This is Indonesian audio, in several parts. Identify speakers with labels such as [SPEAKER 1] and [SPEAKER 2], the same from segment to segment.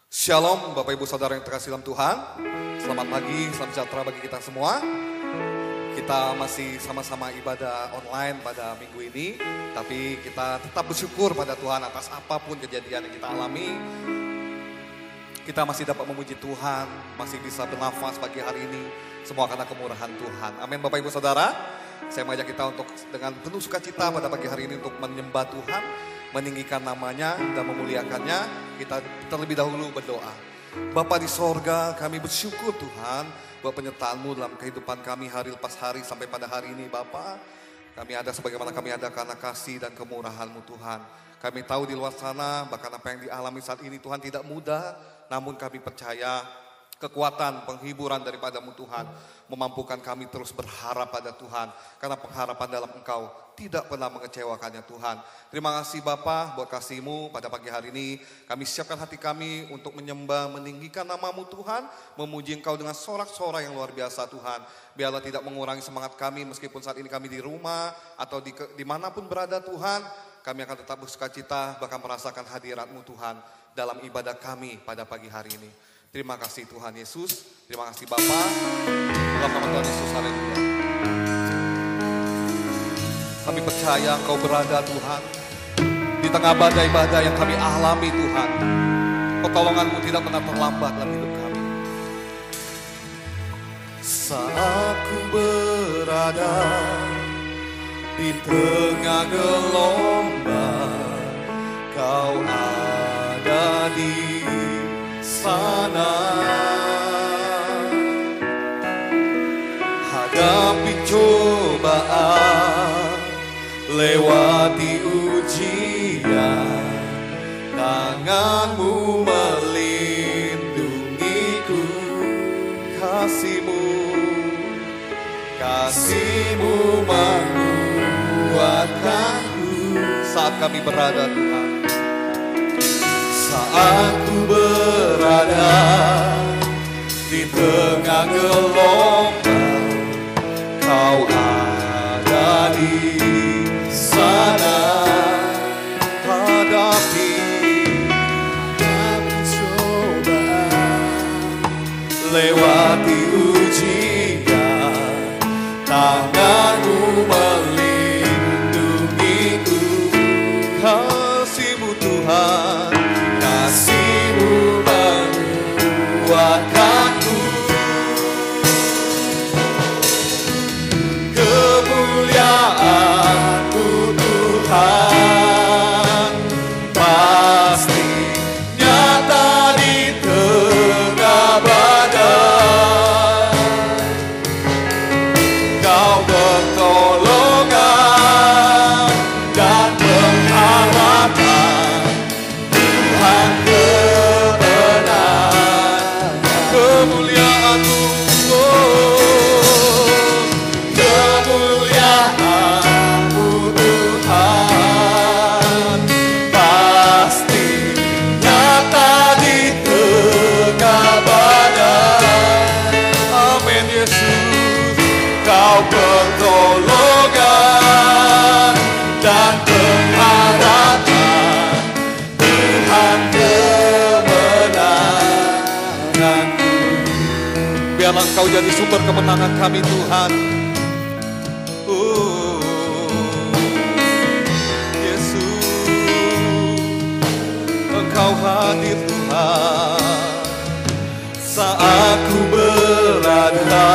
[SPEAKER 1] Shalom Bapak Ibu Saudara yang terkasih dalam Tuhan. Selamat pagi, salam sejahtera bagi kita semua. Kita masih sama-sama ibadah online pada minggu ini. Tapi kita tetap bersyukur pada Tuhan atas apapun kejadian yang kita alami. Kita masih dapat memuji Tuhan, masih bisa bernafas pagi hari ini. Semua karena kemurahan Tuhan. Amin Bapak Ibu Saudara. Saya mengajak kita untuk dengan penuh sukacita pada pagi hari ini untuk menyembah Tuhan, meninggikan namanya dan memuliakannya. Kita terlebih dahulu berdoa. Bapa di sorga, kami bersyukur Tuhan buat penyertaan-Mu dalam kehidupan kami hari lepas hari sampai pada hari ini Bapa. Kami ada sebagaimana kami ada karena kasih dan kemurahan-Mu Tuhan. Kami tahu di luar sana bahkan apa yang dialami saat ini Tuhan tidak mudah, namun kami percaya kekuatan, penghiburan daripada-Mu Tuhan memampukan kami terus berharap pada Tuhan. Karena pengharapan dalam Engkau tidak pernah mengecewakannya Tuhan. Terima kasih Bapa buat kasih-Mu pada pagi hari ini. Kami siapkan hati kami untuk menyembah, meninggikan nama-Mu Tuhan. Memuji Engkau dengan sorak-sorai yang luar biasa Tuhan. Biarlah tidak mengurangi semangat kami meskipun saat ini kami di rumah atau dimanapun berada Tuhan. Kami akan tetap bersukacita bahkan merasakan hadirat-Mu Tuhan dalam ibadah kami pada pagi hari ini. Terima kasih Tuhan Yesus, terima kasih Bapa. Dalam nama Tuhan Yesus, haleluya. Kami percaya Engkau berada Tuhan di tengah badai-badai yang kami alami Tuhan. Pertolongan-Mu tidak pernah terlambat dalam hidup kami. Saat ku berada di tengah gelombang, Kau ada di sana. Hadapi cobaan, lewati ujian, tangan-Mu melindungiku. Kasih-Mu menguatkanku saat kami berada Tuhan. Saat ku berada di tengah gelombang, Kau ada di sana. Hadapi cobaan, lewati ujian, tangan-Mu melindungiku. Kasih-Mu Tuhan, kasih-Mu menguatkanku. Kemuliaan-Mu Tuhan pasti nyata di tengah badai. Kau pertolongan dan pengharapan, Tuhan kebenaran. Kemuliaan-Mu, kemuliaan-Mu Tuhan pasti nyata di tengah badai. Amin Yesus, Kau pertolongan dan pengharapan, Tuhan kemenanganku. Biarlah Engkau jadi sumber kemenangan kami Tuhan. Yesus, Engkau hadir Tuhan. Saat ku berada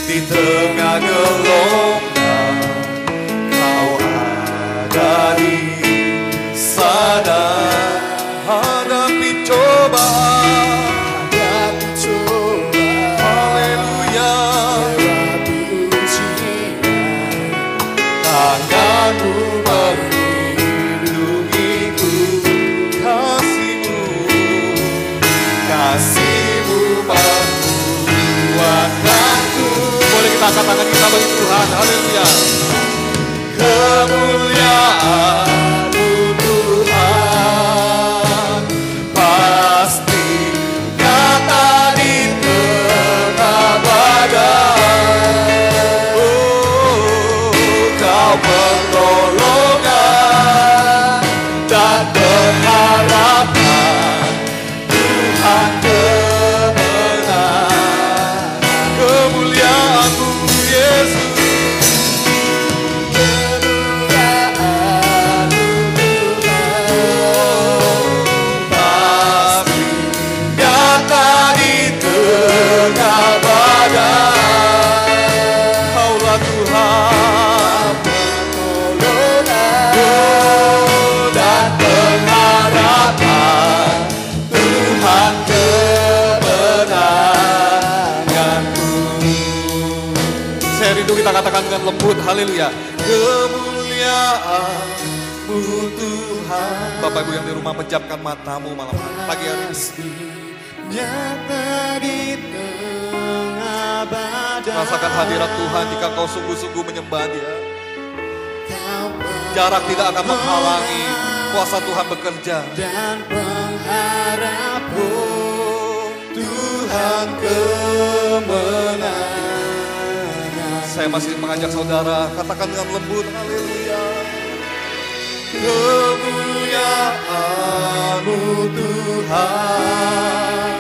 [SPEAKER 1] di tengah gelombang, Kau ada di sana. Hadapi cobaan, haleluya, tangan-Mu melindungiku. Kasih-Mu, kasih-Mu menguatkanku. Boleh kita angkat tangan kita bagi Tuhan, haleluya. Kemuliaan-Mu Tuhan pasti nyata di tengah badai. Kau pertolongan dan pengharapan, katakan dengan lembut, haleluya. Kemuliaan-Mu Tuhan. Bapak Ibu yang di rumah, pejamkan matamu malam pagi hari ini.
[SPEAKER 2] Nyata di tengah badai.
[SPEAKER 1] Rasakan hadirat Tuhan jika kau sungguh-sungguh menyembah Dia. Jarak tidak akan menghalangi kuasa Tuhan bekerja.
[SPEAKER 2] Dan pengharapku Tuhan kemenangan.
[SPEAKER 1] Saya masih mengajak saudara, katakan dengan lembut, haleluya. Kemuliaan-Mu Tuhan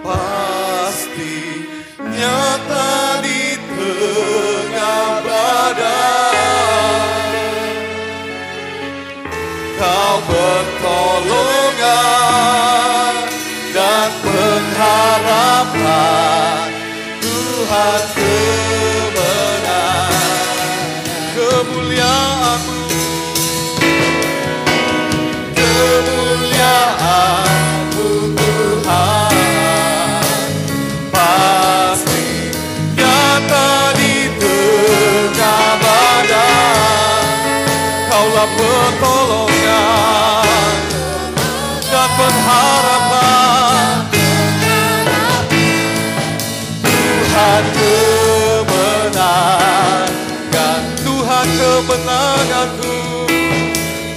[SPEAKER 1] pasti nyata di tengah badai. Kau pertolongan dan pengharapan, Tuhan kemenangan. Kemuliaan-Mu, kemuliaan-Mu Tuhan pasti nyata di tengah badai. Kaulah pertolongan dan pengharapan, Tuhan kemenangan. Tuhan kemenanganku,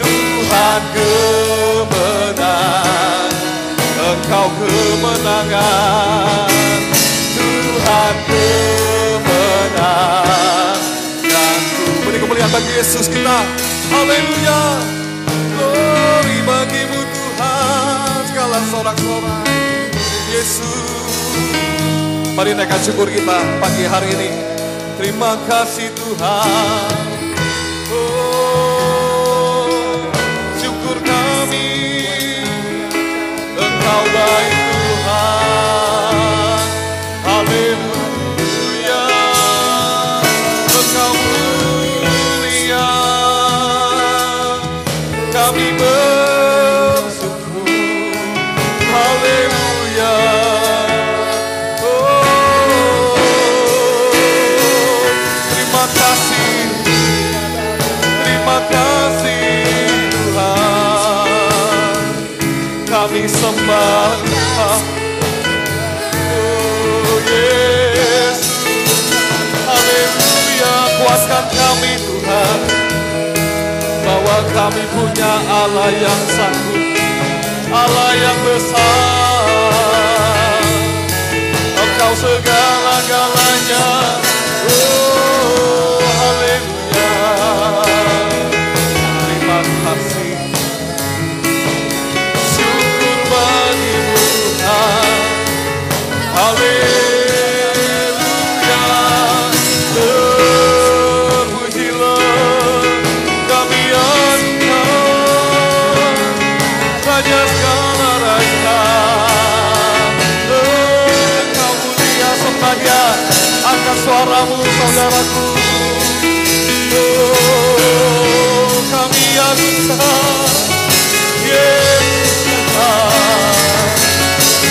[SPEAKER 1] Tuhan kemenangan. Engkau kemenangan, Tuhan kemenanganku. Beri kemuliaan bagi Yesus kita, haleluya. Glory bagi-Mu Tuhan, segala sorak-sorai Yesus. Mari naikkan syukur kita pagi hari ini. Terima kasih Tuhan. Oh, syukur kami, Engkau baik Tuhan. Haleluya, Engkau mulia. Kami bersyukur, haleluya. Terima kasih Tuhan, kami sembah Engkau. Oh Yesus, haleluya. Kuatkan kami Tuhan, bahwa kami punya Allah yang sanggup, Allah yang besar. Engkau segala-galanya. Oh haleluya. Terima kasih, syukur bagi-Mu Tuhan. Haleluya. Terpujilah kami Engkau, Raja segala raja. Engkau mulia, sembah Dia. Angkat suaramu saudaraku. Oh, kami agungkan Yesus Tuhan,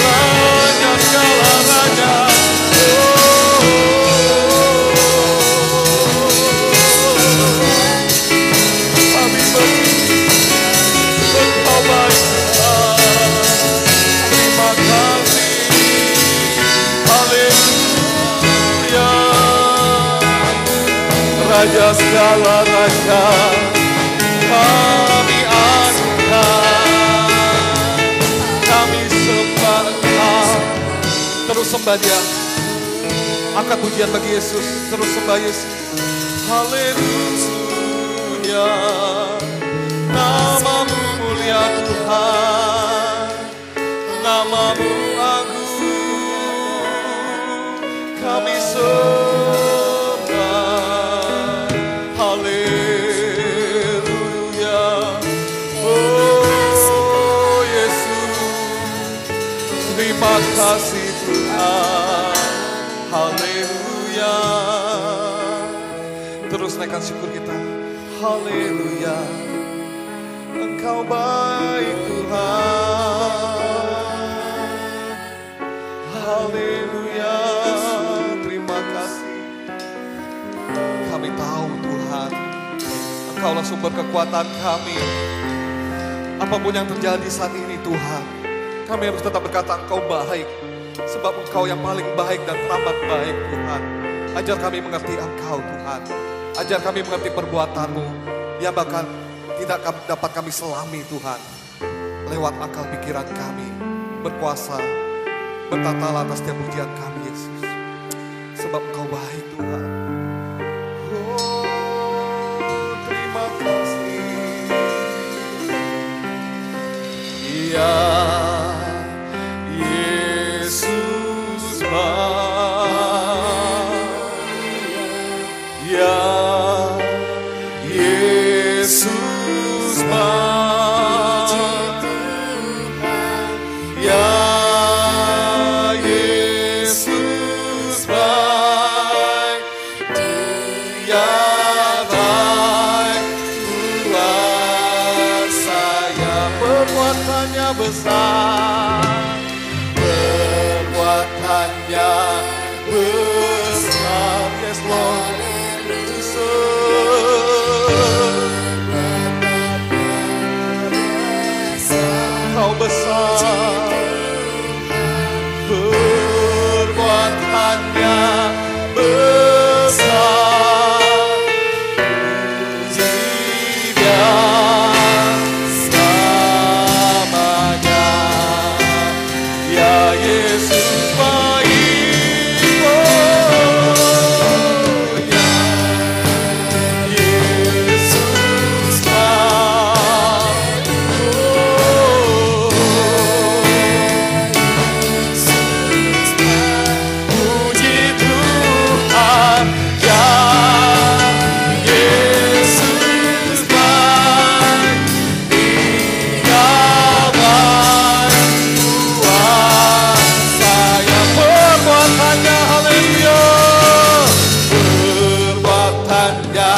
[SPEAKER 1] Raja segala raja. Kami bersyukur Engkau baik Tuhan. Terima kasih, haleluya. Raja segala raja, kami agungkan, kami sembah Engkau. Terus sembah Dia. Angkat pujian bagi Yesus, terus sembah Yesus. Haleluya. Nama-Mu mulia Tuhan, nama-Mu agung, kami sembah. Haleluya. Oh Yesus, terima kasih Tuhan. Haleluya. Terus naikkan syukur kita. Haleluya. Engkau baik Tuhan. Haleluya. Terima kasih. sumber kekuatan kami. Apapun yang terjadi saat ini Tuhan, kami harus tetap berkata Engkau baik. Sebab Engkau yang paling baik dan teramat baik Tuhan. Ajar kami mengerti Engkau Tuhan. Ajar kami mengerti perbuatan-Mu yang bahkan tidak dapat kami selami Tuhan. Lewat akal pikiran kami, berkuasa, bertatalah atas setiap pujian kami Yesus. Sebab Engkau baik Tuhan. Oh, terima kasih. Ya Yesus baik. Ya Yesus baik. Ya Yesus baik. Dia baik buat saya. Perbuatannya besar. Perbuatannya besar. Yes Lord. Kau besar, perbuatannya besar, puji Dia selamanya. Ya Yesus baik, oh ya Yesus baik, puji Tuhan. Ya Yesus baik, Dia baik buat saya. Perbuatannya haleluya, perbuatannya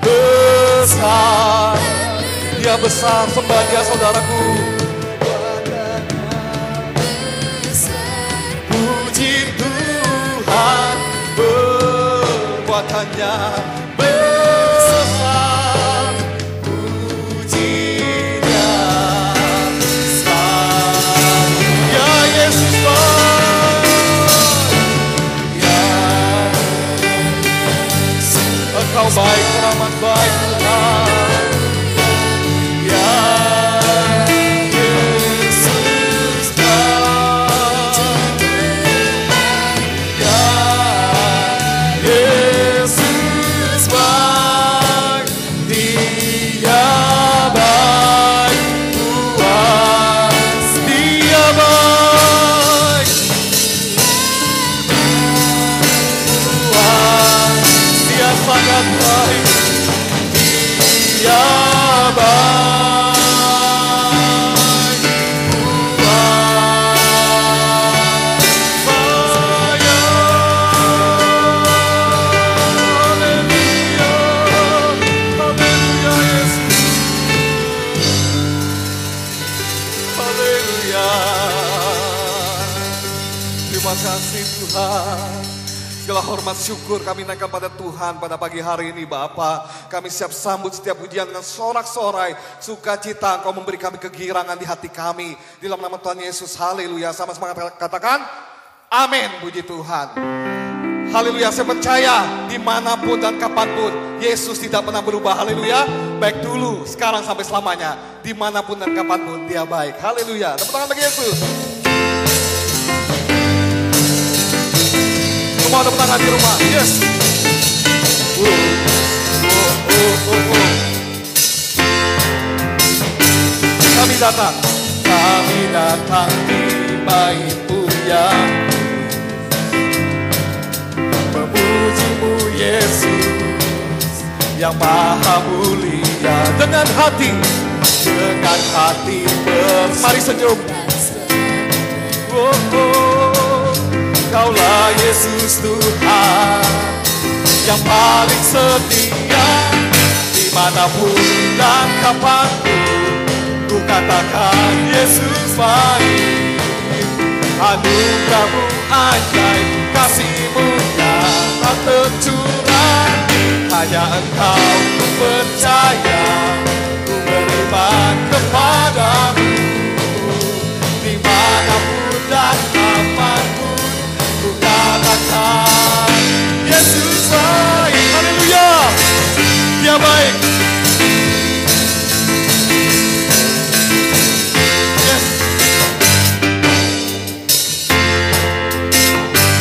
[SPEAKER 1] besar. Dia besar, sembah Dia saudaraku. Puji Tuhan, perbuatannya besar. Puji Dia besar. Ya Yesus baik. Ya Engkau baik, teramat baik Tuhan. Ya Yesus baik. Ya Yesus baik. Dia baik buat. Dia baik buat. Dia sangat baik. Dia baik buat saya. Haleluya, haleluya Yesus. Haleluya. Terima kasih Tuhan. Segala hormat syukur kami naikkan pada Tuhan pada pagi hari ini Bapa. Kami siap sambut setiap pujian dengan sorak-sorai sukacita. Engkau memberi kami kegirangan di hati kami. Di dalam nama Tuhan Yesus, haleluya. Sama-sama katakan, amin, puji Tuhan. Haleluya, saya percaya dimanapun dan kapanpun Yesus tidak pernah berubah, haleluya. Baik dulu, sekarang sampai selamanya. Dimanapun dan kapanpun Dia baik, haleluya. Tepuk tangan bagi Yesus. Semua tepuk tangan di rumah, yes. Kami datang di baik-Mu ya, memuji-Mu Yesus yang maha mulia. Dengan hati mari senyum. Kaulah Yesus Tuhan yang paling setia. Dimanapun dan kapanpun ku katakan Yesus baik. Anugerah-Mu ajaib, kasih-Mu nyata tercurah. hanya Engkau ku percaya, ku beriman kepadamu. Dimanapun dan kapanpun ku katakan Yesus baik. Haleluya, Dia baik. Yes.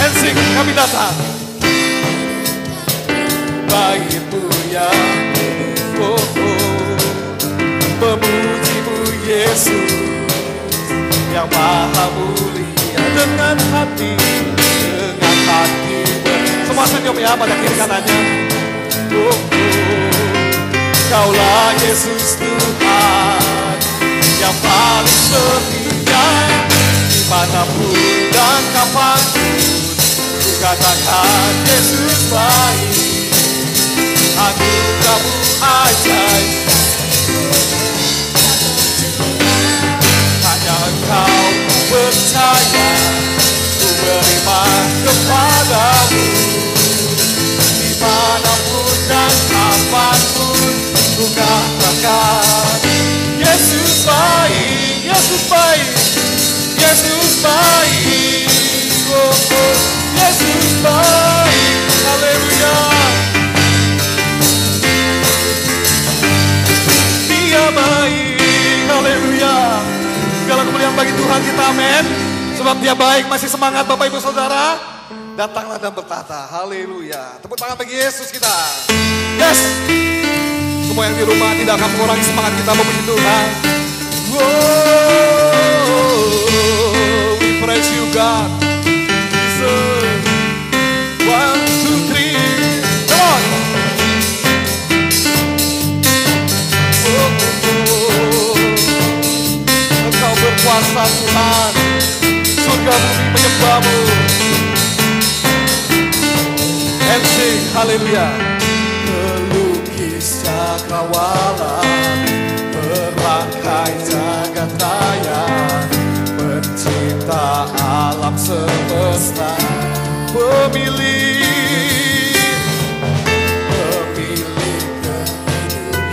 [SPEAKER 1] Ensing kami datang bagimu ya, oh, oh, memujimu Yesus yang maha mulia. Dengan hati semua senyum ya pada kiri kanannya. Oh, oh, Kaulah Yesus Tuhan yang paling setia. Dimanapun dan kapanpun ku katakan Yesus baik. Anugerah-Mu ajaib, hanya Engkau ku percaya, ku beriman kepadamu. Dimanapun dan kapanpun ku katakan Yesus baik, Yesus baik, Yesus baik, oh, oh, Yesus baik. Haleluya, Dia baik. Haleluya, segala kemuliaan bagi Tuhan kita, amin. Sebab Dia baik. Masih semangat Bapak Ibu Saudara? Datanglah dan bertata. Haleluya, tepuk tangan bagi Yesus kita. Yes, semua yang di rumah tidak akan mengurangi semangat kita memuji Tuhan. Wow, we praise you God. Jesus. 1, 2, 3, come on. Engkau berkuasa Tuhan, surga bumi menyembah-Mu. And sing, haleluya. Pelukis cakrawala, merangkai jagat raya, pencipta alam semesta, pemilik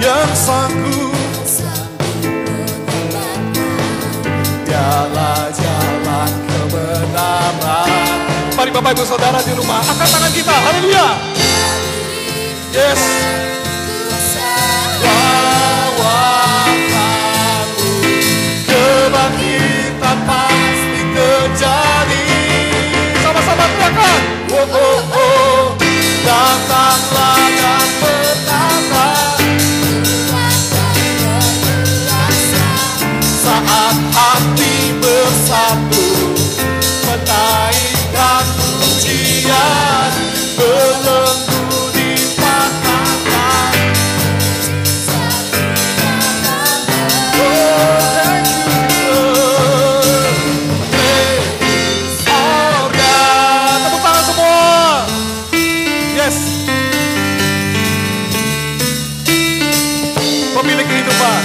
[SPEAKER 1] yang sanggup. Dialah jalan kebenaran. Mari Bapak Ibu Saudara di rumah, angkat tangan kita, haleluya. Yes. Lawakanmu, kebangkitan pasti terjadi. Sama-sama teriakan. Oh, oh, oh. Datanglah dan bertata. Saat hati bersatu, menaikkan pujian, belenggu dipatahkan. Oh, thank you, praise our God. Tepuk tangan semua. Yes. Pemilik kehidupan,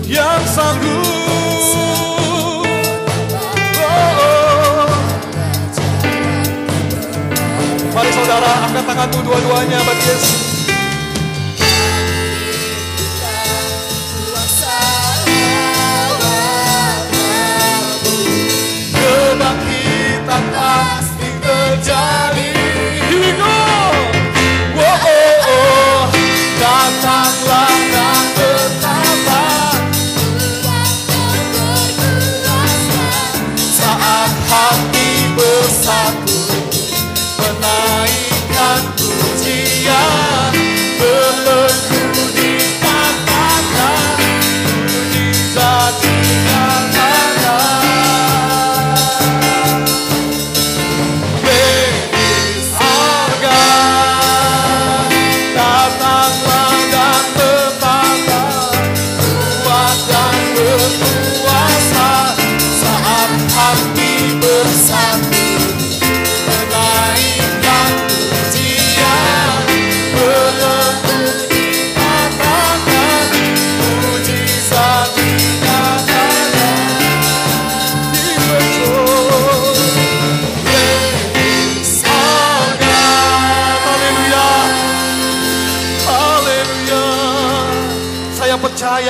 [SPEAKER 1] yang sanggup. Oh. Mari saudara, angkat tanganmu dua-duanya bagi Yesus. Kebangkitan pasti terjadi. Here we go. Oh, oh, oh. Datanglah dan bertambah. Hati bersatu, menaikkan pujian,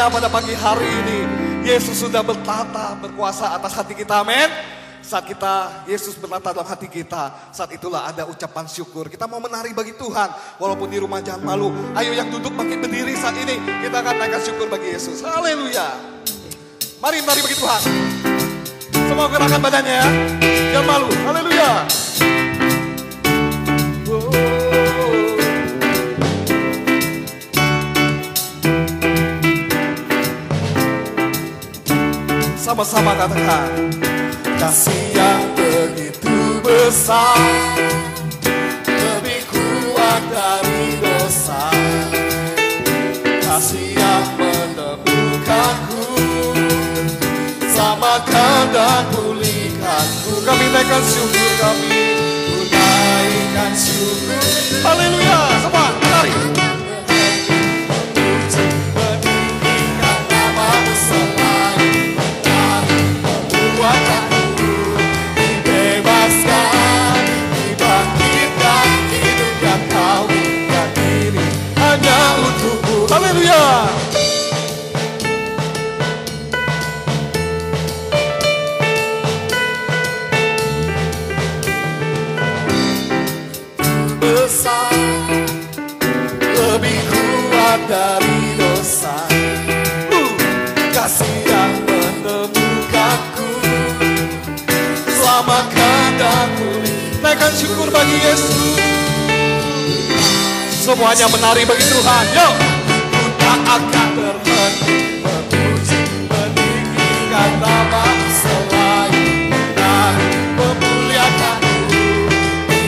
[SPEAKER 1] percaya pada pagi hari ini Yesus sudah bertata, berkuasa atas hati kita, amin. Saat Yesus bertata dalam hati kita, saat itulah ada ucapan syukur. Kita mau menari bagi Tuhan, walaupun di rumah jangan malu. Ayo yang duduk makin berdiri saat ini, kita akan naikkan syukur bagi Yesus. Haleluya. Mari menari bagi Tuhan. Semua gerakan badannya ya, jangan malu. Haleluya. Sama-sama katakan, kasih yang begitu besar, lebih kuat dari dosa, kasih yang menemukanku, selamatkan dan pulihkanku. Kami naikkan syukur, kami naikkan syukur. Haleluya, semua menari. Haleluya. Besar, lebih kuat dari dosa, kasih yang menemukanku, selamatkan dan pulih. Naikkan syukur bagi Yesus. Semuanya menari bagi Tuhan. Yo. Akan berhenti memuji, meninggikan nama-Mu selain menari, memuliakan-Mu,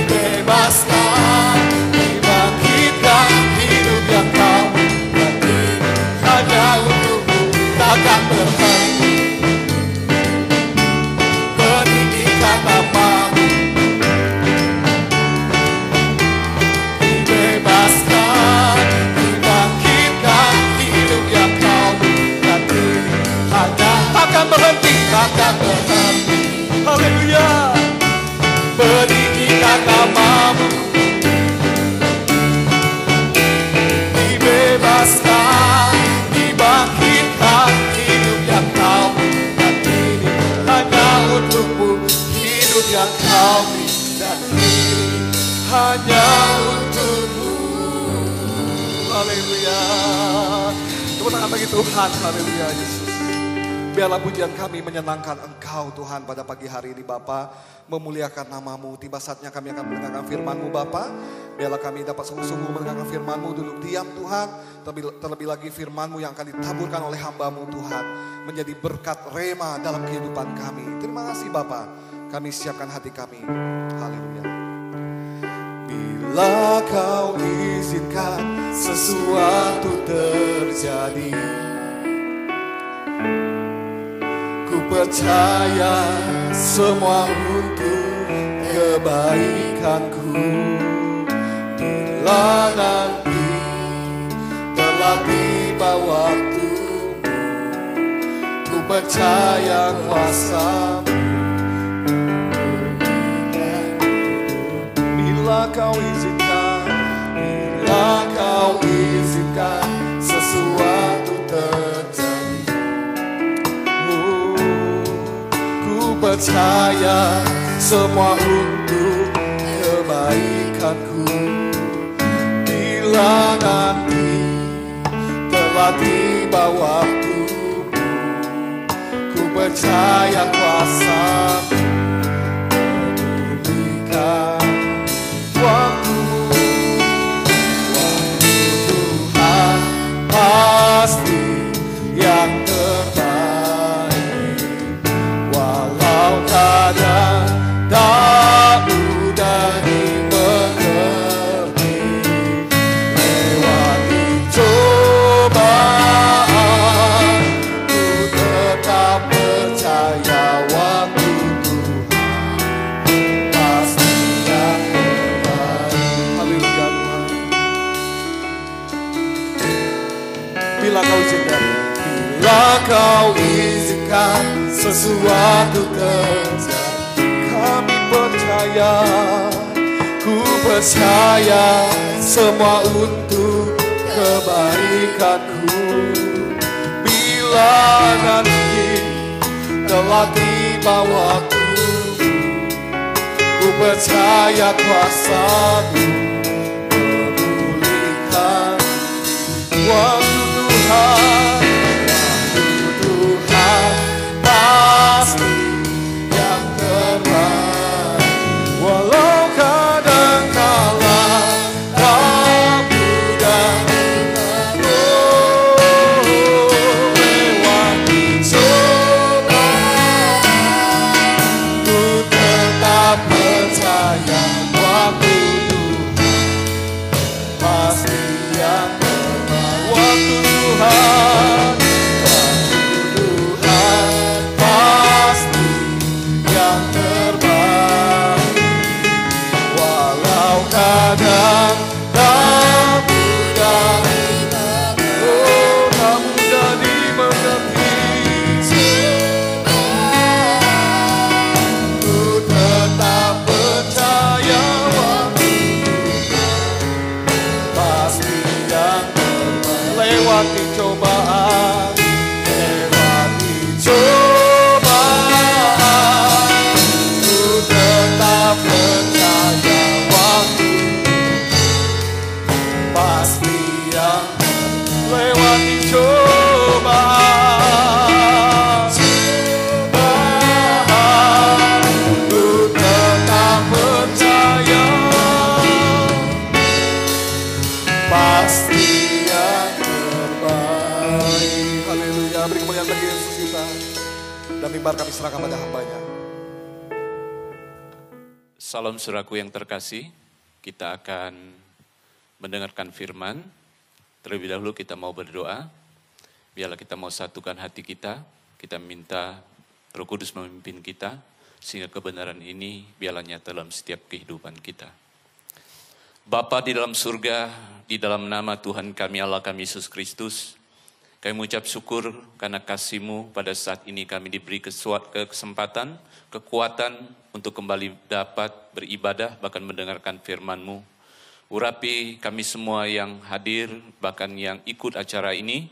[SPEAKER 1] dibebaskan, dibangkitkan, hidup yang Kau beri hanya untuk-Mu. Takkan berhenti meninggikan nama-Mu, dibebaskan, takkan berhenti. Haleluya. Meninggikan nama-Mu, dibebaskan, dibangkitkan, hidup yang Kau dan ini hanya untuk-Mu, hidup yang Kau dan ini hanya untuk-Mu. Haleluya. Tepuk tangan bagi Tuhan. Haleluya Yesus. Biarlah pujian kami menyenangkan Engkau Tuhan pada pagi hari ini Bapa, memuliakan nama-Mu. Tiba saatnya kami akan mendengarkan firman-Mu Bapa. Biarlah kami dapat sungguh-sungguh mendengarkan firman-Mu, duduk diam Tuhan. Terlebih lagi firman-Mu yang akan ditaburkan oleh hamba-Mu Tuhan, menjadi berkat rema dalam kehidupan kami. Terima kasih Bapa, kami siapkan hati kami. Haleluya. Bila Kau izinkan sesuatu terjadi, ku percaya semua untuk kebaikanku. Bila nanti telah tiba waktumu, ku percaya kuasa-Mu. Bila Kau izinkan, bila Kau izinkan sesuatu terjadi, percaya semua untuk kebaikanku. Bila nanti telah tiba waktumu, ku percaya kuasa-Mu memberikan waktu. Waktu Tuhan pasti yang terbaik. Kadang tak mudah dimengerti, lewati cobaan, ku tetap percaya waktu Tuhan pasti yang terbaik. Haleluya Tuhan. Bila Kau izinkan, bila Kau izinkan sesuatu terjadi, kami percaya, ku percaya semua untuk kebaikanku. Tuhan nanti telah tiba waktu. Ku percaya kuasa-Mu memulihkan. Waktu Tuhan, pasti yang terbaik. Walau kadang kala tak mudah lewati cobaan, ku tetap percaya waktu Tuhan pasti yang terbaik. Waktu Tuhan, pasti yang terbaik. Walau kadang tak mudah, oh tak mudah dimengerti, ku tetap percaya waktu pasti yang terbaik. Lewati cobaan, lewati cobaan, ku tetap percaya waktu pasti yang lewati cobaan, ku tetap percaya pasti yang terbaik. Haleluya, beri kemuliaan bagi Yesus kita. Dan mimbar kami serahkan pada hamba-Nya.
[SPEAKER 3] Salam saudaraku yang terkasih, kita akan mendengarkan firman. Terlebih dahulu kita mau berdoa. Biarlah kita mau satukan hati kita minta Roh Kudus memimpin kita, sehingga kebenaran ini biarlah nyata dalam setiap kehidupan kita. Bapa di dalam surga, di dalam nama Tuhan kami Allah kami Yesus Kristus, kami mengucap syukur karena kasih-Mu pada saat ini kami diberi kesempatan, kekuatan untuk kembali dapat beribadah, bahkan mendengarkan firman-Mu. Urapi kami semua yang hadir, bahkan yang ikut acara ini.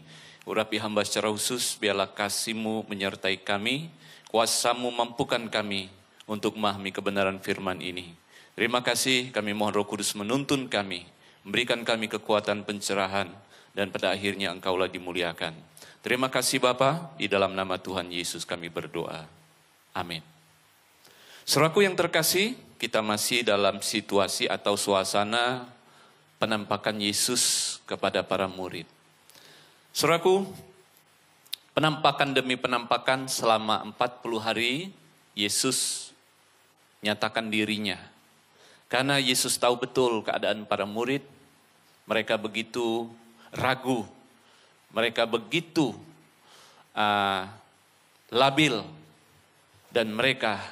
[SPEAKER 3] Urapi hamba secara khusus, biarlah kasih-Mu menyertai kami, kuasa-Mu mampukan kami untuk memahami kebenaran firman ini. Terima kasih, kami mohon Roh Kudus menuntun kami, memberikan kami kekuatan pencerahan, dan pada akhirnya Engkaulah dimuliakan. Terima kasih Bapa, di dalam nama Tuhan Yesus kami berdoa. Amin. Saudaraku yang terkasih, kita masih dalam situasi atau suasana penampakan Yesus kepada para murid. Saudaraku, penampakan demi penampakan selama 40 hari Yesus nyatakan dirinya. Karena Yesus tahu betul keadaan para murid, mereka begitu ragu, mereka begitu labil, dan mereka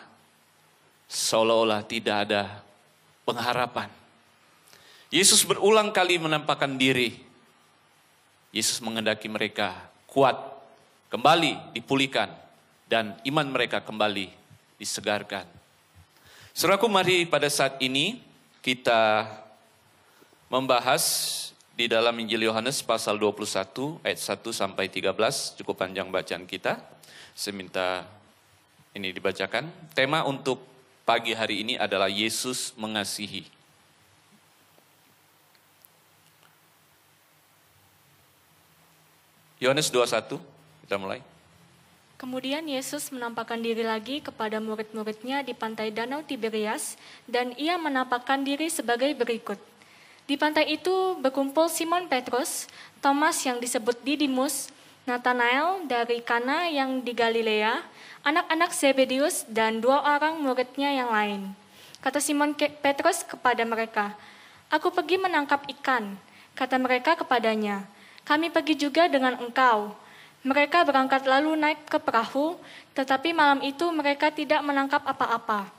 [SPEAKER 3] seolah-olah tidak ada pengharapan. Yesus berulang kali menampakkan diri. Yesus menghendaki mereka kuat, kembali dipulihkan, dan iman mereka kembali disegarkan. Saudaraku, mari pada saat ini kita membahas di dalam Injil Yohanes pasal 21 ayat 1 sampai 13, cukup panjang bacaan kita. Saya minta ini dibacakan. Tema untuk pagi hari ini adalah Yesus mengasihi. Yohanes 21, kita mulai.
[SPEAKER 4] Kemudian Yesus menampakkan diri lagi kepada murid-muridnya di pantai Danau Tiberias, dan ia menampakkan diri sebagai berikut. Di pantai itu berkumpul Simon Petrus, Thomas yang disebut Didimus, Nathanael dari Kana yang di Galilea, anak-anak Zebedeus, dan 2 orang muridnya yang lain. Kata Simon Petrus kepada mereka, "Aku pergi menangkap ikan." Kata mereka kepadanya, "Kami pergi juga dengan engkau." Mereka berangkat lalu naik ke perahu, tetapi malam itu mereka tidak menangkap apa-apa.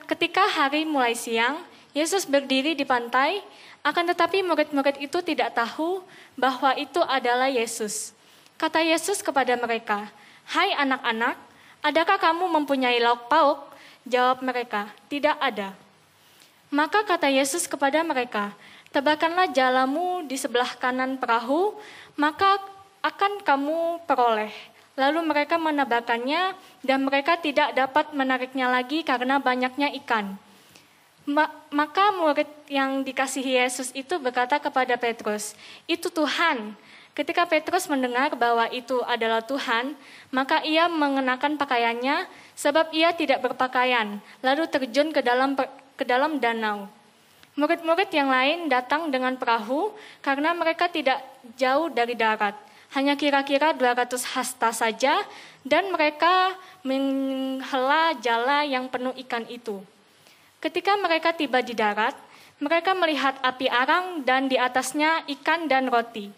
[SPEAKER 4] Ketika hari mulai siang, Yesus berdiri di pantai, akan tetapi murid-murid itu tidak tahu bahwa itu adalah Yesus. Kata Yesus kepada mereka, "Hai anak-anak, adakah kamu mempunyai lauk pauk?" Jawab mereka, "Tidak ada." Maka kata Yesus kepada mereka, "Tebarkanlah jalamu di sebelah kanan perahu, maka akan kamu peroleh. Lalu mereka menebarkannya dan mereka tidak dapat menariknya lagi karena banyaknya ikan. Maka murid yang dikasihi Yesus itu berkata kepada Petrus, "Itu Tuhan." Ketika Petrus mendengar bahwa itu adalah Tuhan, maka ia mengenakan pakaiannya sebab ia tidak berpakaian, lalu terjun ke dalam danau. Murid-murid yang lain datang dengan perahu karena mereka tidak jauh dari darat. Hanya kira-kira 200 hasta saja, dan mereka menghela jala yang penuh ikan itu. Ketika mereka tiba di darat, mereka melihat api arang dan di atasnya ikan dan roti.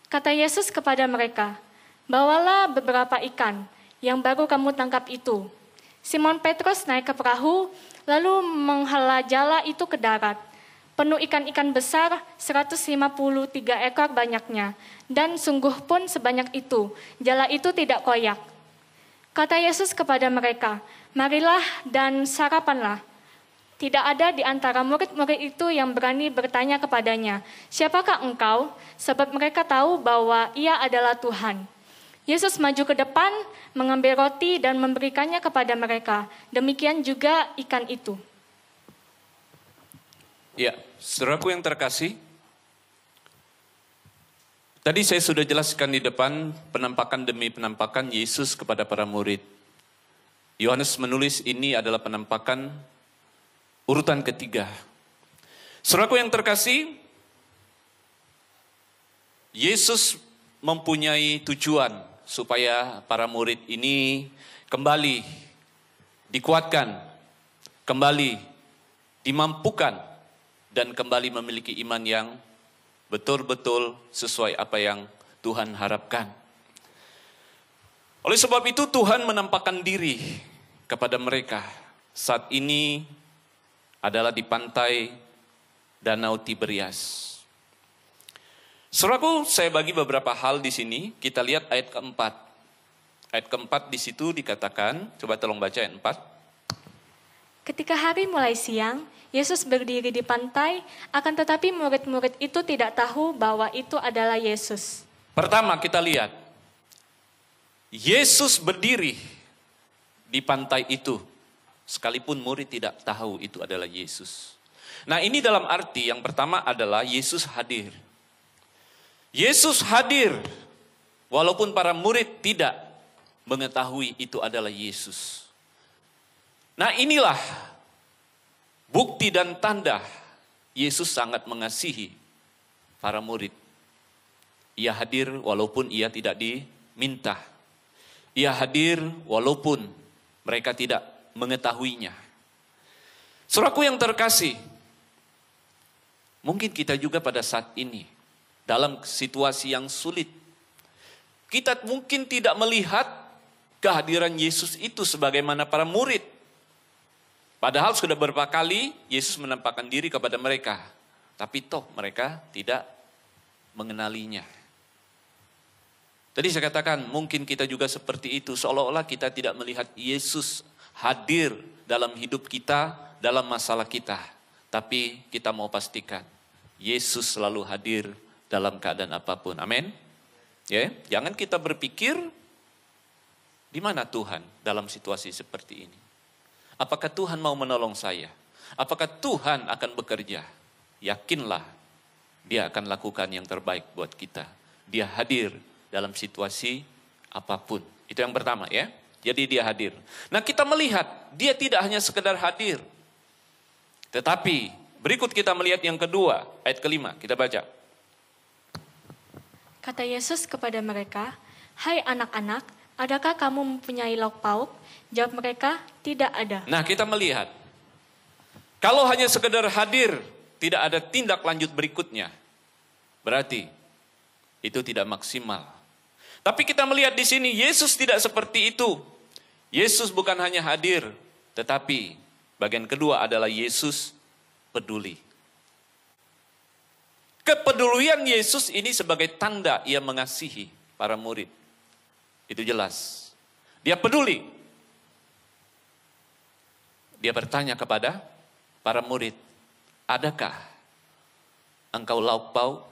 [SPEAKER 4] Kata Yesus kepada mereka, "Bawalah beberapa ikan yang baru kamu tangkap itu." Simon Petrus naik ke perahu, lalu menghela jala itu ke darat. Penuh ikan-ikan besar, 153 ekor banyaknya, dan sungguh pun sebanyak itu, jala itu tidak koyak. Kata Yesus kepada mereka, "Marilah dan sarapanlah." Tidak ada di antara murid-murid itu yang berani bertanya kepadanya, "Siapakah engkau?" Sebab mereka tahu bahwa ia adalah Tuhan. Yesus maju ke depan, mengambil roti dan memberikannya kepada mereka. Demikian juga ikan itu.
[SPEAKER 3] Ya, saudaraku yang terkasih, tadi saya sudah jelaskan di depan penampakan demi penampakan Yesus kepada para murid. Yohanes menulis ini adalah penampakan urutan ketiga. Saudaraku yang terkasih, Yesus mempunyai tujuan supaya para murid ini kembali dikuatkan, kembali dimampukan, dan kembali memiliki iman yang betul-betul sesuai apa yang Tuhan harapkan. Oleh sebab itu Tuhan menampakkan diri kepada mereka. Saat ini adalah di pantai Danau Tiberias. Saudaraku, saya bagi beberapa hal di sini. Kita lihat ayat keempat. Ayat keempat di situ dikatakan, coba tolong baca ayat 4.
[SPEAKER 4] Ketika hari mulai siang, Yesus berdiri di pantai, akan tetapi murid-murid itu tidak tahu bahwa itu adalah Yesus.
[SPEAKER 3] Pertama kita lihat, Yesus berdiri di pantai itu, sekalipun murid tidak tahu itu adalah Yesus. Nah, ini dalam arti yang pertama adalah Yesus hadir. Yesus hadir, walaupun para murid tidak mengetahui itu adalah Yesus. Nah, inilah bukti dan tanda Yesus sangat mengasihi para murid. Ia hadir walaupun ia tidak diminta. Ia hadir walaupun mereka tidak mengetahuinya. Saudaraku yang terkasih, mungkin kita juga pada saat ini dalam situasi yang sulit. Kita mungkin tidak melihat kehadiran Yesus itu sebagaimana para murid. Padahal sudah beberapa kali Yesus menampakkan diri kepada mereka. Tapi toh mereka tidak mengenalinya. Tadi saya katakan mungkin kita juga seperti itu. Seolah-olah kita tidak melihat Yesus hadir dalam hidup kita, dalam masalah kita. Tapi kita mau pastikan Yesus selalu hadir dalam keadaan apapun. Amin. Ya, jangan kita berpikir di mana Tuhan dalam situasi seperti ini. Apakah Tuhan mau menolong saya? Apakah Tuhan akan bekerja? Yakinlah, Dia akan lakukan yang terbaik buat kita. Dia hadir dalam situasi apapun. Itu yang pertama ya. Jadi Dia hadir. Nah, kita melihat Dia tidak hanya sekedar hadir. Tetapi berikut kita melihat yang kedua, ayat kelima. Kita baca.
[SPEAKER 4] Kata Yesus kepada mereka, "Hai anak-anak, adakah kamu mempunyai lauk pauk?" Jawab mereka, "Tidak ada."
[SPEAKER 3] Nah, kita melihat, kalau hanya sekedar hadir, tidak ada tindak lanjut berikutnya, berarti itu tidak maksimal. Tapi kita melihat di sini, Yesus tidak seperti itu. Yesus bukan hanya hadir, tetapi bagian kedua adalah Yesus peduli. Kepedulian Yesus ini sebagai tanda Ia mengasihi para murid. Itu jelas. Dia peduli. Dia bertanya kepada para murid, "Adakah engkau lauk pauk?"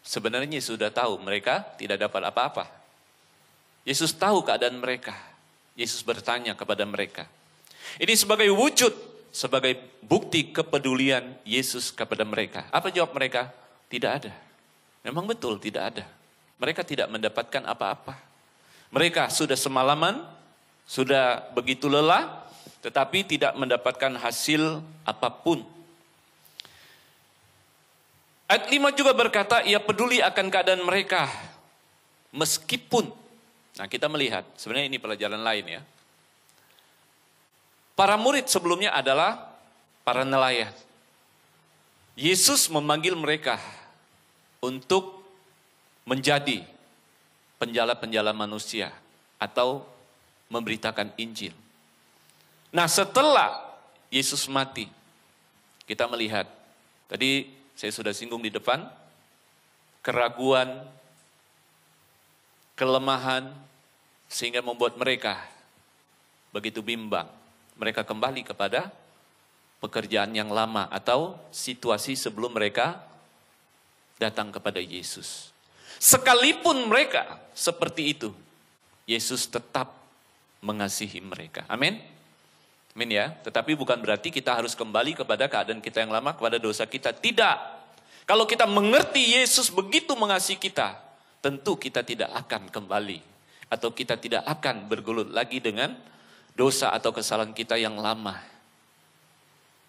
[SPEAKER 3] Sebenarnya Yesus sudah tahu mereka tidak dapat apa-apa. Yesus tahu keadaan mereka. Yesus bertanya kepada mereka. Ini sebagai wujud, sebagai bukti kepedulian Yesus kepada mereka. Apa jawab mereka? Tidak ada. Memang betul tidak ada. Mereka tidak mendapatkan apa-apa. Mereka sudah semalaman, sudah begitu lelah, tetapi tidak mendapatkan hasil apapun. Ayat 5 juga berkata, ia peduli akan keadaan mereka. Meskipun, nah kita melihat, sebenarnya ini pelajaran lain ya. Para murid sebelumnya adalah para nelayan. Yesus memanggil mereka untuk menjadi penjala-penjala manusia atau memberitakan Injil. Nah setelah Yesus mati, kita melihat, tadi saya sudah singgung di depan, keraguan, kelemahan, sehingga membuat mereka begitu bimbang. Mereka kembali kepada pekerjaan yang lama atau situasi sebelum mereka datang kepada Yesus. Sekalipun mereka seperti itu, Yesus tetap mengasihi mereka. Amin. Amin ya. Tetapi bukan berarti kita harus kembali kepada keadaan kita yang lama, kepada dosa kita. Tidak. Kalau kita mengerti Yesus begitu mengasihi kita, tentu kita tidak akan kembali. Atau kita tidak akan bergelut lagi dengan dosa atau kesalahan kita yang lama.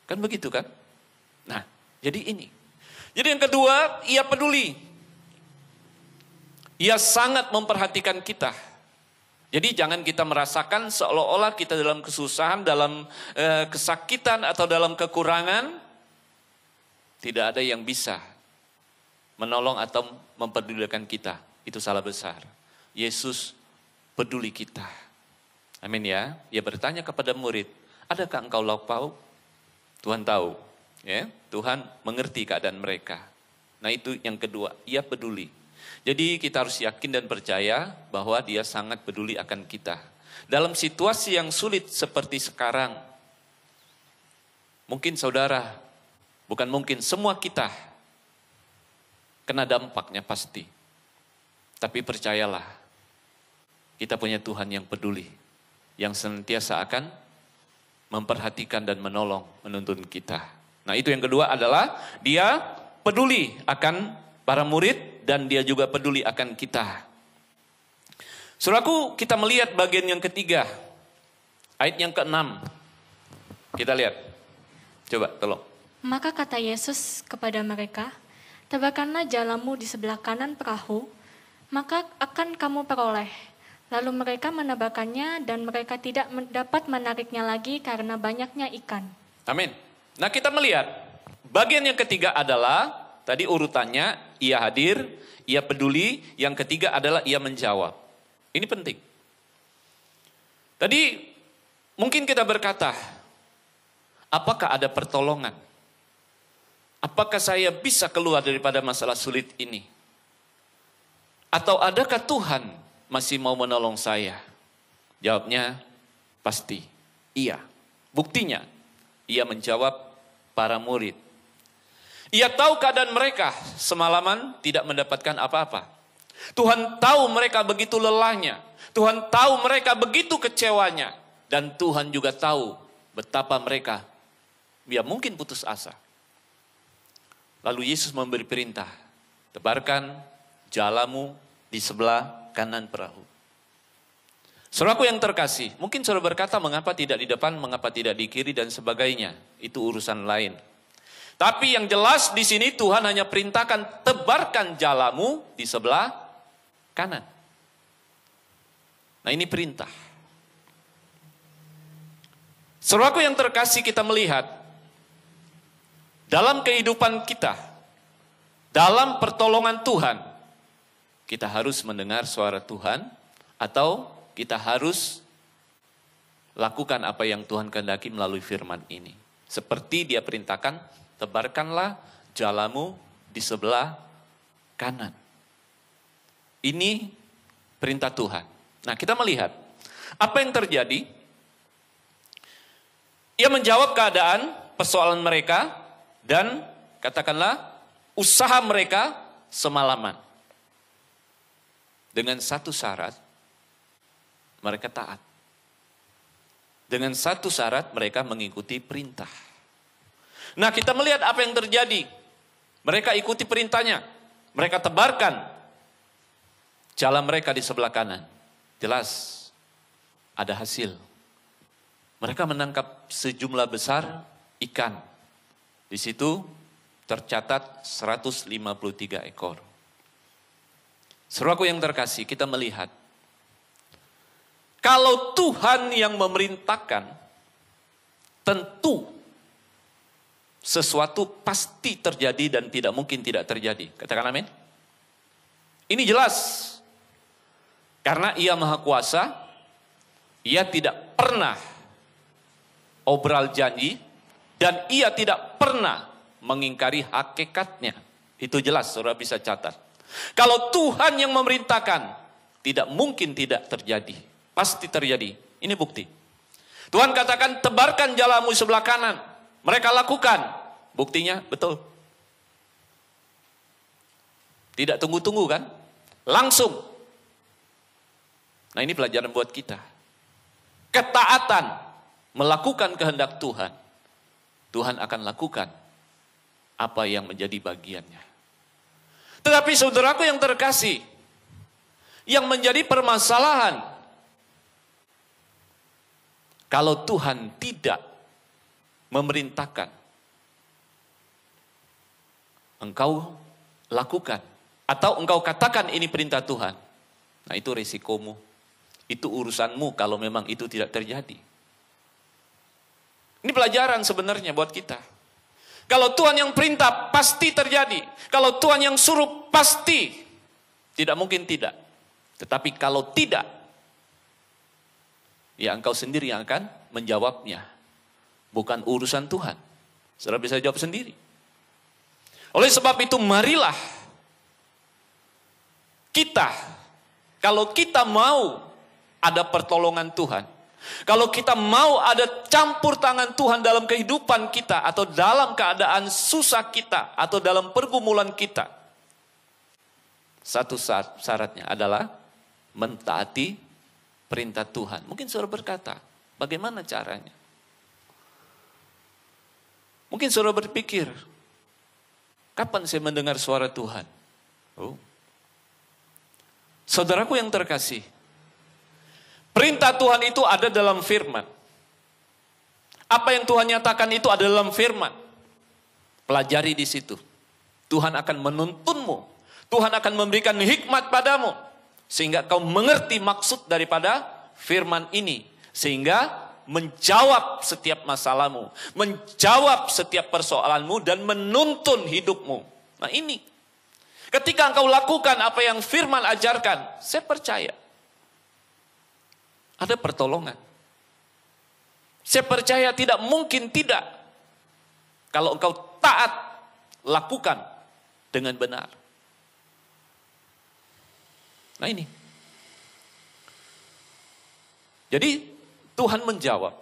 [SPEAKER 3] Kan begitu kan? Nah, jadi ini. Jadi yang kedua, ia peduli. Ia sangat memperhatikan kita. Jadi jangan kita merasakan seolah-olah kita dalam kesusahan, dalam kesakitan atau dalam kekurangan. Tidak ada yang bisa menolong atau mempedulikan kita. Itu salah besar. Yesus peduli kita. Amin ya. Ia bertanya kepada murid, adakah engkau tahu? Tuhan tahu. Ya, Tuhan mengerti keadaan mereka. Nah itu yang kedua, ia peduli. Jadi kita harus yakin dan percaya bahwa dia sangat peduli akan kita. Dalam situasi yang sulit seperti sekarang, mungkin saudara, bukan mungkin, semua kita kena dampaknya pasti. Tapi percayalah, kita punya Tuhan yang peduli, yang senantiasa akan memperhatikan dan menolong, menuntun kita. Nah itu yang kedua adalah dia peduli akan para murid dan dia juga peduli akan kita. Saudaraku, kita melihat bagian yang ketiga. Ayat yang ke-6. Kita lihat. Coba tolong.
[SPEAKER 4] Maka kata Yesus kepada mereka, tebarkanlah jalamu di sebelah kanan perahu, maka akan kamu peroleh. Lalu mereka menebarkannya dan mereka tidak dapat menariknya lagi karena banyaknya ikan.
[SPEAKER 3] Amin. Nah kita melihat bagian yang ketiga adalah tadi urutannya ia hadir, ia peduli, yang ketiga adalah ia menjawab. Ini penting. Tadi mungkin kita berkata, apakah ada pertolongan? Apakah saya bisa keluar daripada masalah sulit ini? Atau adakah Tuhan masih mau menolong saya? Jawabnya pasti iya. Buktinya ia menjawab para murid. Ia tahu keadaan mereka semalaman tidak mendapatkan apa-apa. Tuhan tahu mereka begitu lelahnya. Tuhan tahu mereka begitu kecewanya. Dan Tuhan juga tahu betapa mereka mungkin putus asa. Lalu Yesus memberi perintah, tebarkan jalamu di sebelah kanan perahu. Saudaraku yang terkasih, mungkin saudara berkata mengapa tidak di depan, mengapa tidak di kiri dan sebagainya. Itu urusan lain. Tapi yang jelas di sini Tuhan hanya perintahkan tebarkan jalamu di sebelah kanan. Nah ini perintah. Saudaraku yang terkasih, kita melihat dalam kehidupan kita, dalam pertolongan Tuhan, kita harus mendengar suara Tuhan atau kita harus lakukan apa yang Tuhan kehendaki melalui firman ini. Seperti dia perintahkan, tebarkanlah jalamu di sebelah kanan. Ini perintah Tuhan. Nah kita melihat apa yang terjadi. Ia menjawab keadaan persoalan mereka dan katakanlah usaha mereka semalaman. Dengan satu syarat, mereka taat. Dengan satu syarat, mereka mengikuti perintah. Nah, kita melihat apa yang terjadi. Mereka ikuti perintahnya. Mereka tebarkan jala mereka di sebelah kanan. Jelas, ada hasil. Mereka menangkap sejumlah besar ikan. Di situ tercatat 153 ekor. Saudaraku yang terkasih, kita melihat. Kalau Tuhan yang memerintahkan, tentu sesuatu pasti terjadi dan tidak mungkin tidak terjadi. Katakan amin. Ini jelas. Karena Ia Maha Kuasa, Ia tidak pernah obral janji, dan Ia tidak pernah mengingkari hakikatnya. Itu jelas, saudara bisa catat. Kalau Tuhan yang memerintahkan, tidak mungkin tidak terjadi. Pasti terjadi. Ini bukti. Tuhan katakan, tebarkan jalamu sebelah kanan. Mereka lakukan. Buktinya betul. Tidak tunggu-tunggu kan? Langsung. Nah, ini pelajaran buat kita. Ketaatan melakukan kehendak Tuhan. Tuhan akan lakukan apa yang menjadi bagiannya. Tetapi saudaraku yang terkasih, yang menjadi permasalahan, kalau Tuhan tidak memerintahkan, engkau lakukan, atau engkau katakan ini perintah Tuhan, nah itu risikomu, itu urusanmu kalau memang itu tidak terjadi. Ini pelajaran sebenarnya buat kita. Kalau Tuhan yang perintah, pasti terjadi. Kalau Tuhan yang suruh, pasti. Tidak mungkin tidak. Tetapi kalau tidak, ya engkau sendiri yang akan menjawabnya. Bukan urusan Tuhan. Saudara bisa jawab sendiri. Oleh sebab itu, marilah kita, kalau kita mau ada pertolongan Tuhan, kalau kita mau ada campur tangan Tuhan dalam kehidupan kita, atau dalam keadaan susah kita, atau dalam pergumulan kita, satu syaratnya adalah mentaati perintah Tuhan. Mungkin saudara berkata, bagaimana caranya? Mungkin saudara berpikir, kapan saya mendengar suara Tuhan? Oh. Saudaraku yang terkasih, perintah Tuhan itu ada dalam firman. Apa yang Tuhan nyatakan itu ada dalam firman. Pelajari di situ. Tuhan akan menuntunmu. Tuhan akan memberikan hikmat padamu. Sehingga kau mengerti maksud daripada firman ini. Sehingga menjawab setiap masalahmu. Menjawab setiap persoalanmu dan menuntun hidupmu. Nah ini. Ketika engkau lakukan apa yang firman ajarkan, saya percaya ada pertolongan. Saya percaya tidak mungkin tidak. Kalau engkau taat, lakukan dengan benar. Nah ini. Jadi Tuhan menjawab.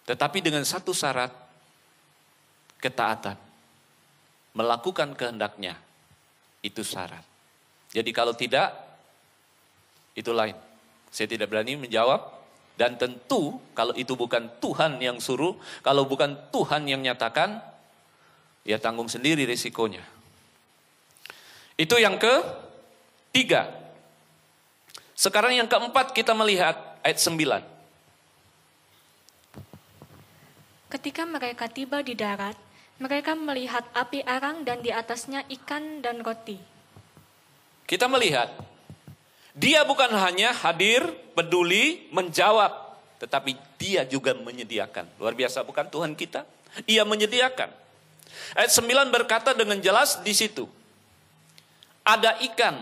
[SPEAKER 3] Tetapi dengan satu syarat, ketaatan. Melakukan kehendaknya, itu syarat. Jadi kalau tidak, itu lain. Saya tidak berani menjawab. Dan tentu kalau itu bukan Tuhan yang suruh, kalau bukan Tuhan yang nyatakan, ya tanggung sendiri risikonya. Itu yang ketiga. Sekarang yang keempat kita melihat ayat 9.
[SPEAKER 4] Ketika mereka tiba di darat, mereka melihat api arang dan di atasnya ikan dan roti.
[SPEAKER 3] Kita melihat, dia bukan hanya hadir, peduli, menjawab. Tetapi dia juga menyediakan. Luar biasa bukan Tuhan kita? Ia menyediakan. Ayat 9 berkata dengan jelas di situ. Ada ikan,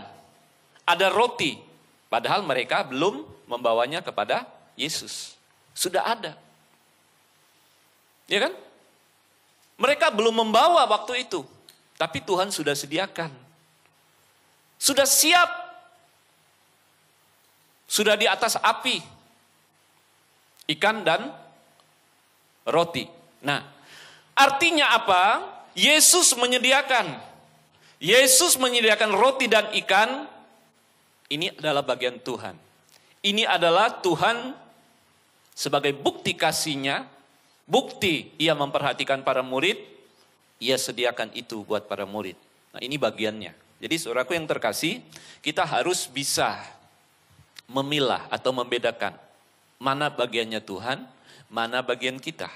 [SPEAKER 3] ada roti. Padahal mereka belum membawanya kepada Yesus. Sudah ada. Ya kan? Mereka belum membawa waktu itu. Tapi Tuhan sudah sediakan. Sudah siap. Sudah di atas api. Ikan dan roti. Nah, artinya apa? Yesus menyediakan. Yesus menyediakan roti dan ikan, ini adalah bagian Tuhan. Ini adalah Tuhan sebagai bukti kasih-Nya, bukti ia memperhatikan para murid, ia sediakan itu buat para murid. Nah, ini bagiannya. Jadi saudaraku yang terkasih, kita harus bisa memilah atau membedakan mana bagiannya Tuhan, mana bagian kita.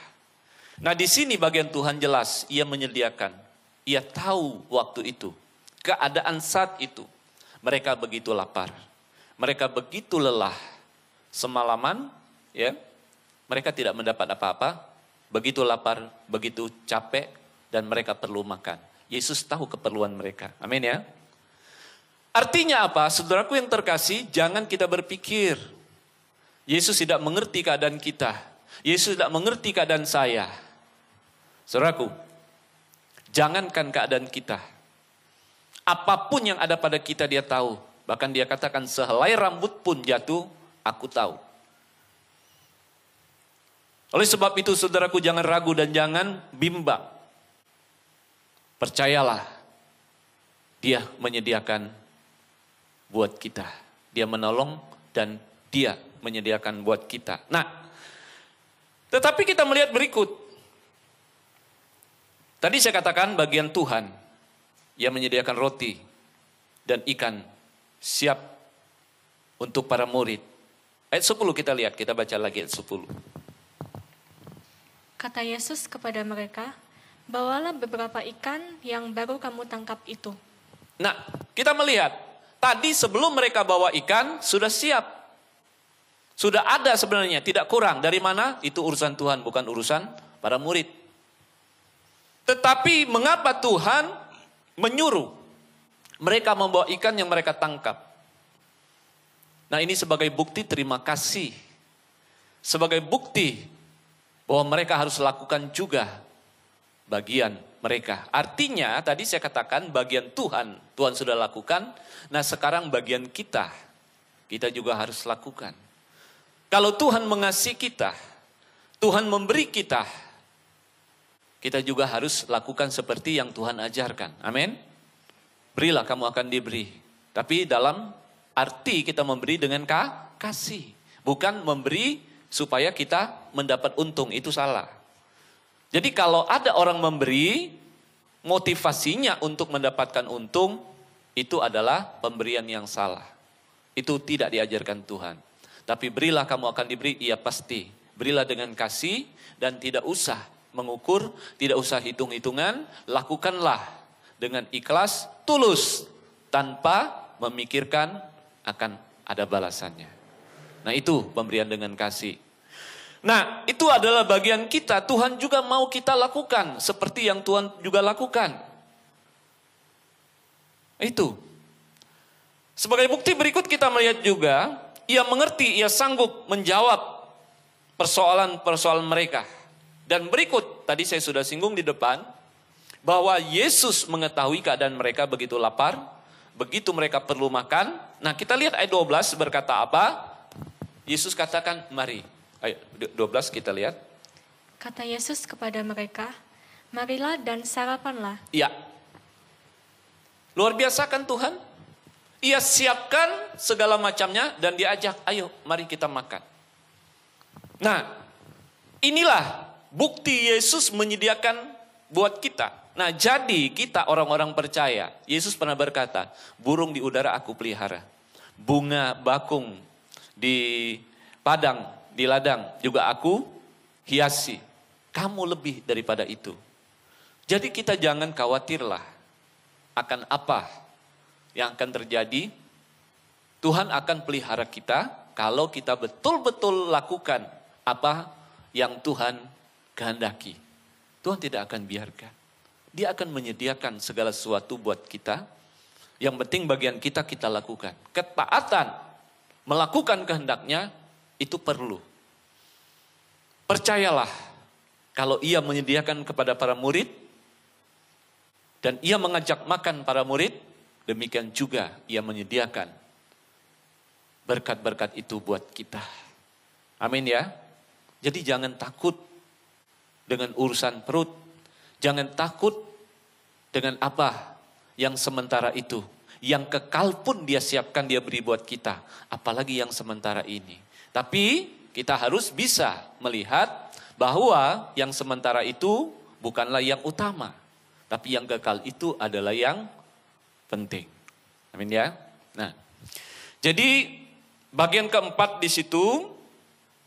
[SPEAKER 3] Nah, di sini bagian Tuhan jelas, ia menyediakan. Ia tahu waktu itu, keadaan saat itu. Mereka begitu lapar, mereka begitu lelah. Semalaman, ya, mereka tidak mendapat apa-apa, begitu lapar, begitu capek, dan mereka perlu makan. Yesus tahu keperluan mereka. Amin ya. Artinya apa? Saudaraku yang terkasih, jangan kita berpikir Yesus tidak mengerti keadaan kita. Yesus tidak mengerti keadaan saya. Saudaraku, jangankan keadaan kita. Apapun yang ada pada kita dia tahu. Bahkan dia katakan sehelai rambut pun jatuh, aku tahu. Oleh sebab itu saudaraku jangan ragu dan jangan bimbang. Percayalah, dia menyediakan buat kita. Dia menolong dan dia menyediakan buat kita. Nah, tetapi kita melihat berikut. Tadi saya katakan bagian Tuhan, ia menyediakan roti dan ikan siap untuk para murid. Ayat 10 kita lihat, kita baca lagi ayat 10.
[SPEAKER 4] Kata Yesus kepada mereka, bawalah beberapa ikan yang baru kamu tangkap itu.
[SPEAKER 3] Nah, kita melihat, tadi sebelum mereka bawa ikan, sudah siap. Sudah ada sebenarnya, tidak kurang. Dari mana? Itu urusan Tuhan, bukan urusan para murid. Tetapi mengapa Tuhan menyuruh mereka membawa ikan yang mereka tangkap? Nah, ini sebagai bukti terima kasih. Sebagai bukti bahwa mereka harus lakukan juga bagian mereka. Artinya tadi saya katakan bagian Tuhan sudah lakukan. Nah, sekarang bagian kita juga harus lakukan. Kalau Tuhan mengasihi kita, Tuhan memberi kita juga harus lakukan seperti yang Tuhan ajarkan. Amin. Berilah kamu akan diberi. Tapi dalam arti kita memberi dengan kasih. Bukan memberi supaya kita mendapat untung. Itu salah. Jadi kalau ada orang memberi, motivasinya untuk mendapatkan untung, itu adalah pemberian yang salah. Itu tidak diajarkan Tuhan. Tapi berilah kamu akan diberi, iya pasti. Berilah dengan kasih dan tidak usah mengukur, tidak usah hitung-hitungan, lakukanlah dengan ikhlas, tulus, tanpa memikirkan akan ada balasannya. Nah, itu pemberian dengan kasih. Nah, itu adalah bagian kita. Tuhan juga mau kita lakukan seperti yang Tuhan juga lakukan. Itu. Sebagai bukti berikut kita melihat juga, ia mengerti, ia sanggup menjawab persoalan-persoalan mereka. Dan berikut, tadi saya sudah singgung di depan, bahwa Yesus mengetahui keadaan mereka begitu lapar, begitu mereka perlu makan. Nah, kita lihat ayat 12 berkata apa? Yesus katakan, mari. Ayat 12 kita lihat.
[SPEAKER 4] Kata Yesus kepada mereka, marilah dan sarapanlah.
[SPEAKER 3] Iya. Luar biasa kan Tuhan? Ia siapkan segala macamnya dan diajak, ayo mari kita makan. Nah, inilah bukti Yesus menyediakan buat kita. Nah, jadi kita orang-orang percaya. Yesus pernah berkata, burung di udara aku pelihara. Bunga bakung di padang, di ladang juga aku hiasi. Kamu lebih daripada itu. Jadi kita jangan khawatirlah akan apa yang akan terjadi. Tuhan akan pelihara kita kalau kita betul-betul lakukan apa yang Tuhan kehendaki. Tuhan tidak akan biarkan. Dia akan menyediakan segala sesuatu buat kita. Yang penting bagian kita lakukan. Ketaatan melakukan kehendaknya itu perlu. Percayalah kalau ia menyediakan kepada para murid dan ia mengajak makan para murid, demikian juga ia menyediakan berkat-berkat itu buat kita. Amin ya. Jadi jangan takut dengan urusan perut. Jangan takut dengan apa yang sementara itu. Yang kekal pun dia siapkan, dia beri buat kita. Apalagi yang sementara ini. Tapi kita harus bisa melihat bahwa yang sementara itu bukanlah yang utama. Tapi yang kekal itu adalah yang penting. Amin ya. Nah, jadi bagian keempat di situ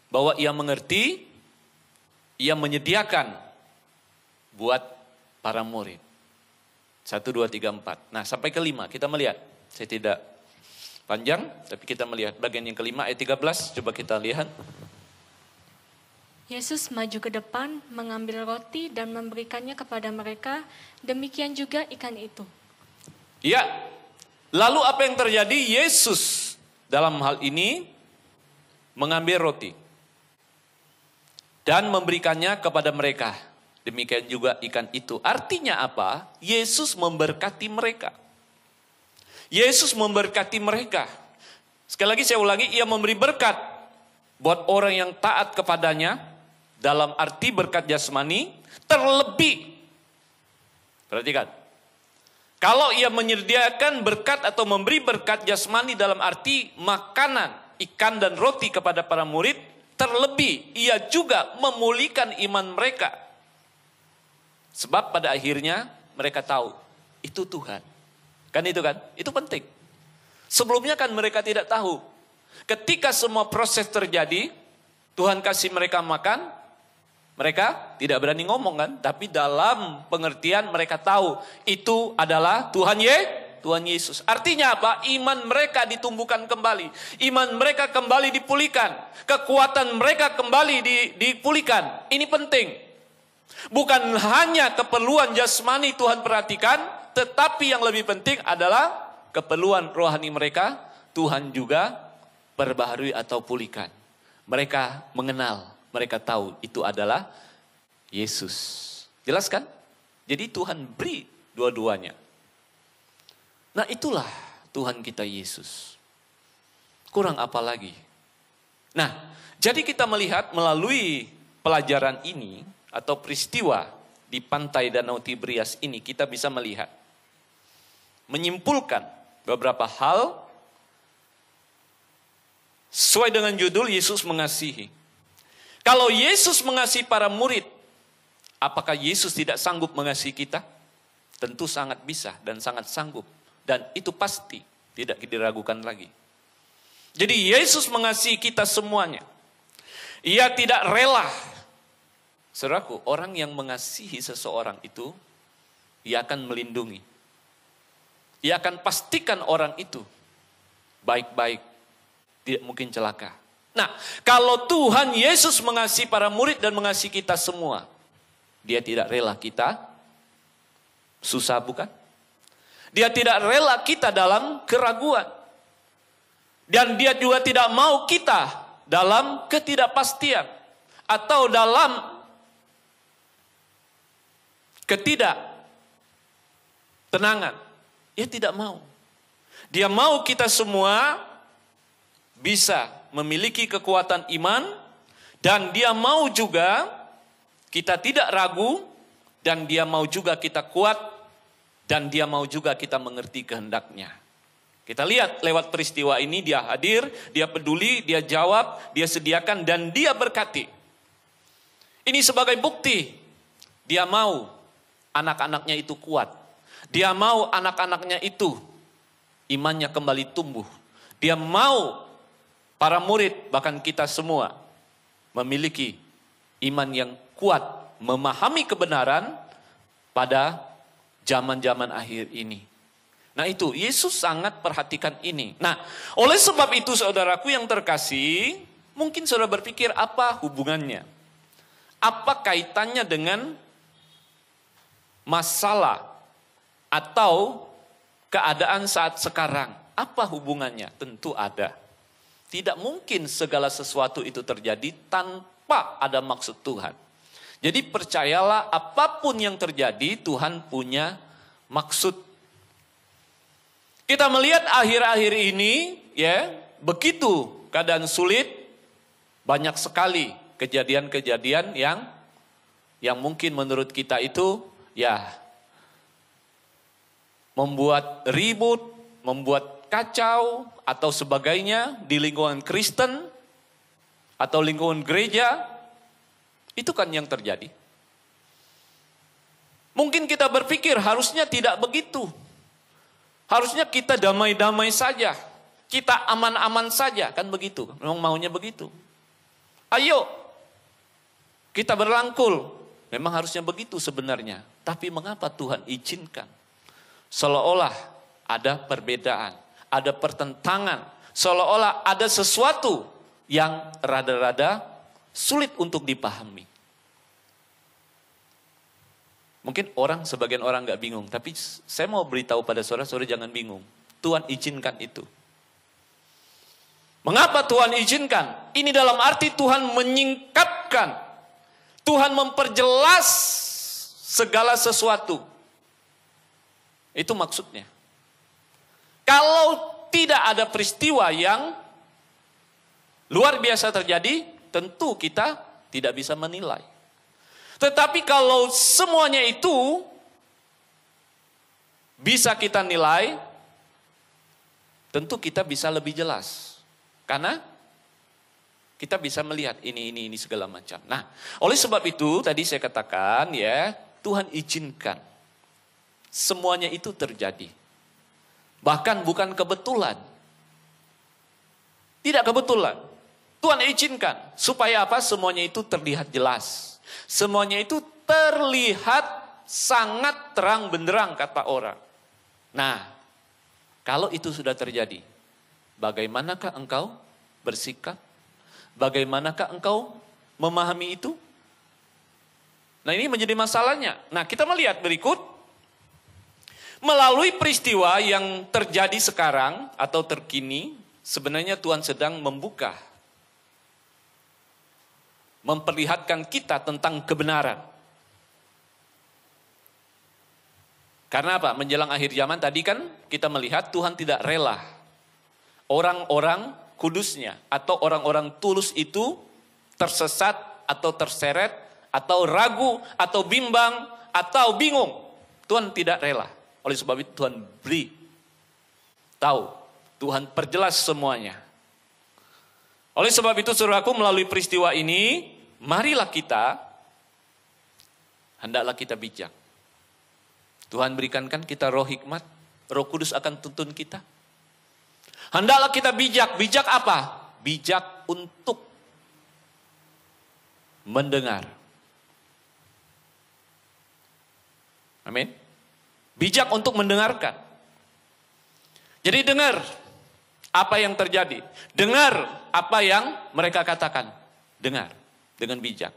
[SPEAKER 3] bahwa ia mengerti, ia menyediakan buat para murid. 1, 2, 3, 4. Nah sampai kelima kita melihat. Saya tidak panjang tapi kita melihat bagian yang kelima ayat 13. Coba kita lihat.
[SPEAKER 4] Yesus maju ke depan, mengambil roti dan memberikannya kepada mereka. Demikian juga ikan itu.
[SPEAKER 3] Ya, lalu apa yang terjadi? Yesus dalam hal ini mengambil roti dan memberikannya kepada mereka. Demikian juga ikan itu. Artinya apa? Yesus memberkati mereka. Yesus memberkati mereka. Sekali lagi saya ulangi, ia memberi berkat buat orang yang taat kepadanya. Dalam arti berkat jasmani, terlebih. Perhatikan. Kalau ia menyediakan berkat atau memberi berkat jasmani dalam arti makanan, ikan dan roti kepada para murid, terlebih ia juga memulihkan iman mereka. Sebab pada akhirnya mereka tahu itu Tuhan. Kan itu kan? Itu penting. Sebelumnya kan mereka tidak tahu. Ketika semua proses terjadi, Tuhan kasih mereka makan, mereka tidak berani ngomong kan? Tapi dalam pengertian mereka tahu itu adalah Tuhan Yesus. Artinya apa? Iman mereka ditumbuhkan kembali. Iman mereka kembali dipulihkan. Kekuatan mereka kembali dipulihkan. Ini penting. Bukan hanya keperluan jasmani Tuhan perhatikan, tetapi yang lebih penting adalah keperluan rohani mereka Tuhan juga perbaharui atau pulihkan. Mereka mengenal, mereka tahu itu adalah Yesus. Jelas kan? Jadi Tuhan beri dua-duanya. Nah itulah Tuhan kita Yesus. Kurang apa lagi? Nah, jadi kita melihat melalui pelajaran ini atau peristiwa di pantai Danau Tiberias ini kita bisa melihat, menyimpulkan beberapa hal sesuai dengan judul Yesus mengasihi. Kalau Yesus mengasihi para murid, apakah Yesus tidak sanggup mengasihi kita? Tentu sangat bisa dan sangat sanggup. Dan itu pasti tidak diragukan lagi. Jadi Yesus mengasihi kita semuanya. Ia tidak rela. Saudaraku, orang yang mengasihi seseorang itu, ia akan melindungi. Ia akan pastikan orang itu baik-baik, tidak mungkin celaka. Nah, kalau Tuhan Yesus mengasihi para murid dan mengasihi kita semua, dia tidak rela kita susah, bukan? Dia tidak rela kita dalam keraguan. Dan dia juga tidak mau kita dalam ketidakpastian. Atau dalam ketidaktenangan. Dia tidak mau. Dia mau kita semua bisa memiliki kekuatan iman. Dan dia mau juga kita tidak ragu. Dan dia mau juga kita kuat. Dan dia mau juga kita mengerti kehendaknya. Kita lihat lewat peristiwa ini dia hadir, dia peduli, dia jawab, dia sediakan dan dia berkati. Ini sebagai bukti. Dia mau anak-anaknya itu kuat. Dia mau anak-anaknya itu imannya kembali tumbuh. Dia mau para murid bahkan kita semua memiliki iman yang kuat. Memahami kebenaran pada zaman-zaman akhir ini. Nah itu, Yesus sangat perhatikan ini. Nah, oleh sebab itu saudaraku yang terkasih, mungkin saudara berpikir apa hubungannya? Apa kaitannya dengan masalah atau keadaan saat sekarang? Apa hubungannya? Tentu ada. Tidak mungkin segala sesuatu itu terjadi tanpa ada maksud Tuhan. Jadi percayalah apapun yang terjadi Tuhan punya maksud. Kita melihat akhir-akhir ini ya, begitu keadaan sulit, banyak sekali kejadian-kejadian yang mungkin menurut kita itu ya membuat ribut, membuat kacau, atau sebagainya di lingkungan Kristen, atau lingkungan gereja, itu kan yang terjadi. Mungkin kita berpikir harusnya tidak begitu. Harusnya kita damai-damai saja. Kita aman-aman saja, kan begitu. Memang maunya begitu. Ayo, kita berangkul. Memang harusnya begitu sebenarnya. Tapi mengapa Tuhan izinkan? Seolah-olah ada perbedaan, ada pertentangan. Seolah-olah ada sesuatu yang rada-rada sulit untuk dipahami. Mungkin sebagian orang nggak bingung. Tapi saya mau beritahu pada saudara-saudara jangan bingung. Tuhan izinkan itu. Mengapa Tuhan izinkan? Ini dalam arti Tuhan menyingkapkan. Tuhan memperjelas segala sesuatu. Itu maksudnya. Kalau tidak ada peristiwa yang luar biasa terjadi, tentu kita tidak bisa menilai. Tetapi kalau semuanya itu bisa kita nilai, tentu kita bisa lebih jelas. Karena kita bisa melihat ini segala macam. Nah, oleh sebab itu tadi saya katakan ya, Tuhan izinkan semuanya itu terjadi. Bahkan bukan kebetulan. Tidak kebetulan. Tuhan izinkan supaya apa? Semuanya itu terlihat jelas. Semuanya itu terlihat sangat terang benderang kata orang. Nah, kalau itu sudah terjadi, bagaimanakah engkau bersikap? Bagaimanakah engkau memahami itu? Nah, ini menjadi masalahnya. Nah, kita melihat berikut. Melalui peristiwa yang terjadi sekarang atau terkini, sebenarnya Tuhan sedang memperlihatkan kita tentang kebenaran. Karena apa? Menjelang akhir zaman tadi kan kita melihat Tuhan tidak rela orang-orang kudusnya atau orang-orang tulus itu tersesat atau terseret atau ragu atau bimbang atau bingung. Tuhan tidak rela. Oleh sebab itu Tuhan beri tahu. Tuhan perjelas semuanya. Oleh sebab itu saudaraku, melalui peristiwa ini, marilah hendaklah kita bijak. Tuhan berikan kita roh hikmat, Roh Kudus akan tuntun kita. Hendaklah kita bijak. Bijak apa? Bijak untuk mendengar. Amin. Bijak untuk mendengarkan. Jadi dengar apa yang terjadi. Dengar apa yang mereka katakan. Dengar dengan bijak.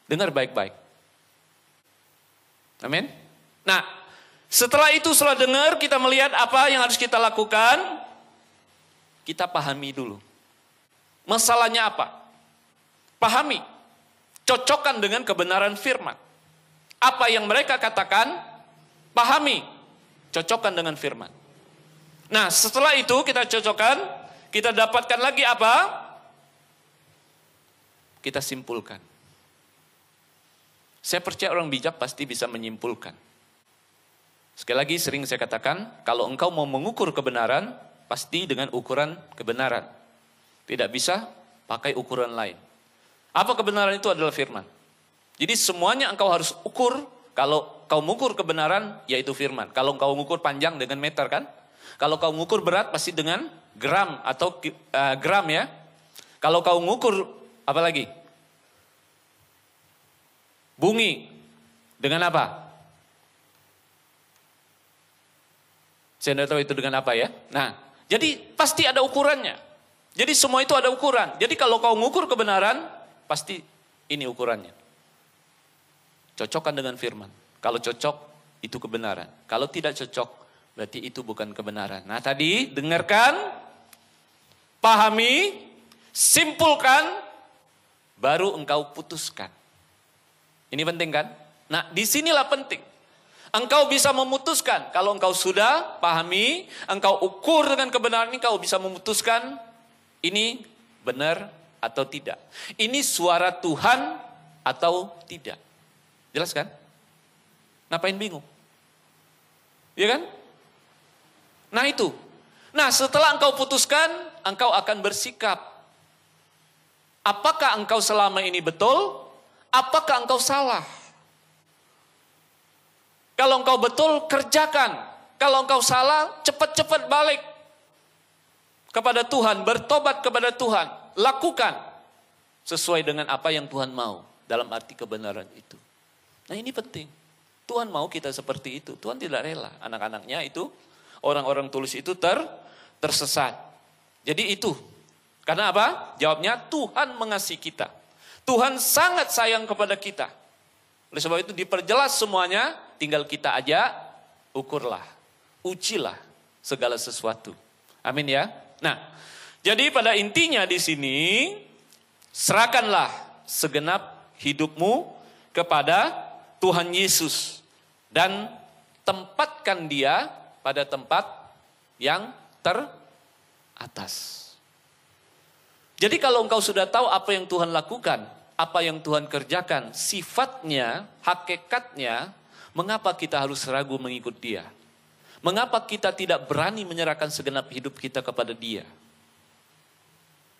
[SPEAKER 3] Dengar baik-baik. Amin. Nah, setelah dengar, kita melihat apa yang harus kita lakukan. Kita pahami dulu. Masalahnya apa? Pahami. Cocokkan dengan kebenaran firman. Apa yang mereka katakan, pahami. Cocokkan dengan firman. Nah, setelah itu kita cocokkan, kita dapatkan lagi apa? Kita simpulkan. Saya percaya orang bijak pasti bisa menyimpulkan. Sekali lagi sering saya katakan, kalau engkau mau mengukur kebenaran, pasti dengan ukuran kebenaran. Tidak bisa pakai ukuran lain. Apa kebenaran itu adalah firman. Jadi semuanya engkau harus ukur. Kalau kau mengukur kebenaran, yaitu firman. Kalau kau mengukur panjang dengan meter kan? Kalau kau mengukur berat pasti dengan gram atau gram ya. Kalau kau mengukur apa lagi? Bunyi dengan apa? Saya tidak tahu itu dengan apa ya. Nah, jadi pasti ada ukurannya. Jadi semua itu ada ukuran. Jadi kalau kau mengukur kebenaran, pasti ini ukurannya. Cocokkan dengan firman. Kalau cocok, itu kebenaran. Kalau tidak cocok, berarti itu bukan kebenaran. Nah tadi, dengarkan, pahami, simpulkan, baru engkau putuskan. Ini penting kan? Nah disinilah penting. Engkau bisa memutuskan. Kalau engkau sudah pahami, engkau ukur dengan kebenaran ini, engkau bisa memutuskan, ini benar atau tidak. Ini suara Tuhan atau tidak. Jelas kan? Ngapain bingung? Iya kan? Nah itu. Nah setelah engkau putuskan, engkau akan bersikap. Apakah engkau selama ini betul? Apakah engkau salah? Kalau engkau betul, kerjakan. Kalau engkau salah, cepat-cepat balik kepada Tuhan, bertobat kepada Tuhan. Lakukan sesuai dengan apa yang Tuhan mau dalam arti kebenaran itu. Nah ini penting. Tuhan mau kita seperti itu. Tuhan tidak rela anak-anaknya itu, orang-orang tulus itu tersesat. Jadi itu. Karena apa? Jawabnya Tuhan mengasihi kita. Tuhan sangat sayang kepada kita. Oleh sebab itu diperjelas semuanya, tinggal kita aja ukurlah, ujilah segala sesuatu. Amin ya. Nah, jadi pada intinya di sini serahkanlah segenap hidupmu kepada Tuhan Yesus dan tempatkan Dia pada tempat yang teratas. Jadi kalau engkau sudah tahu apa yang Tuhan lakukan, apa yang Tuhan kerjakan, sifatnya, hakikatnya, mengapa kita harus ragu mengikut Dia? Mengapa kita tidak berani menyerahkan segenap hidup kita kepada Dia?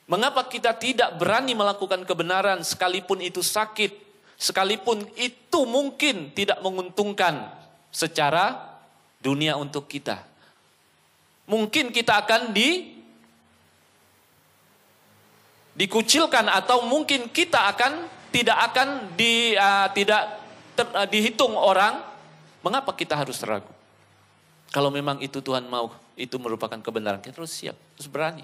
[SPEAKER 3] Mengapa kita tidak berani melakukan kebenaran sekalipun itu sakit, sekalipun itu mungkin tidak menguntungkan secara dunia untuk kita? Mungkin kita akan dikucilkan atau mungkin kita tidak akan dihitung orang. Mengapa kita harus ragu? Kalau memang itu Tuhan mau, itu merupakan kebenaran, kita harus siap, harus berani.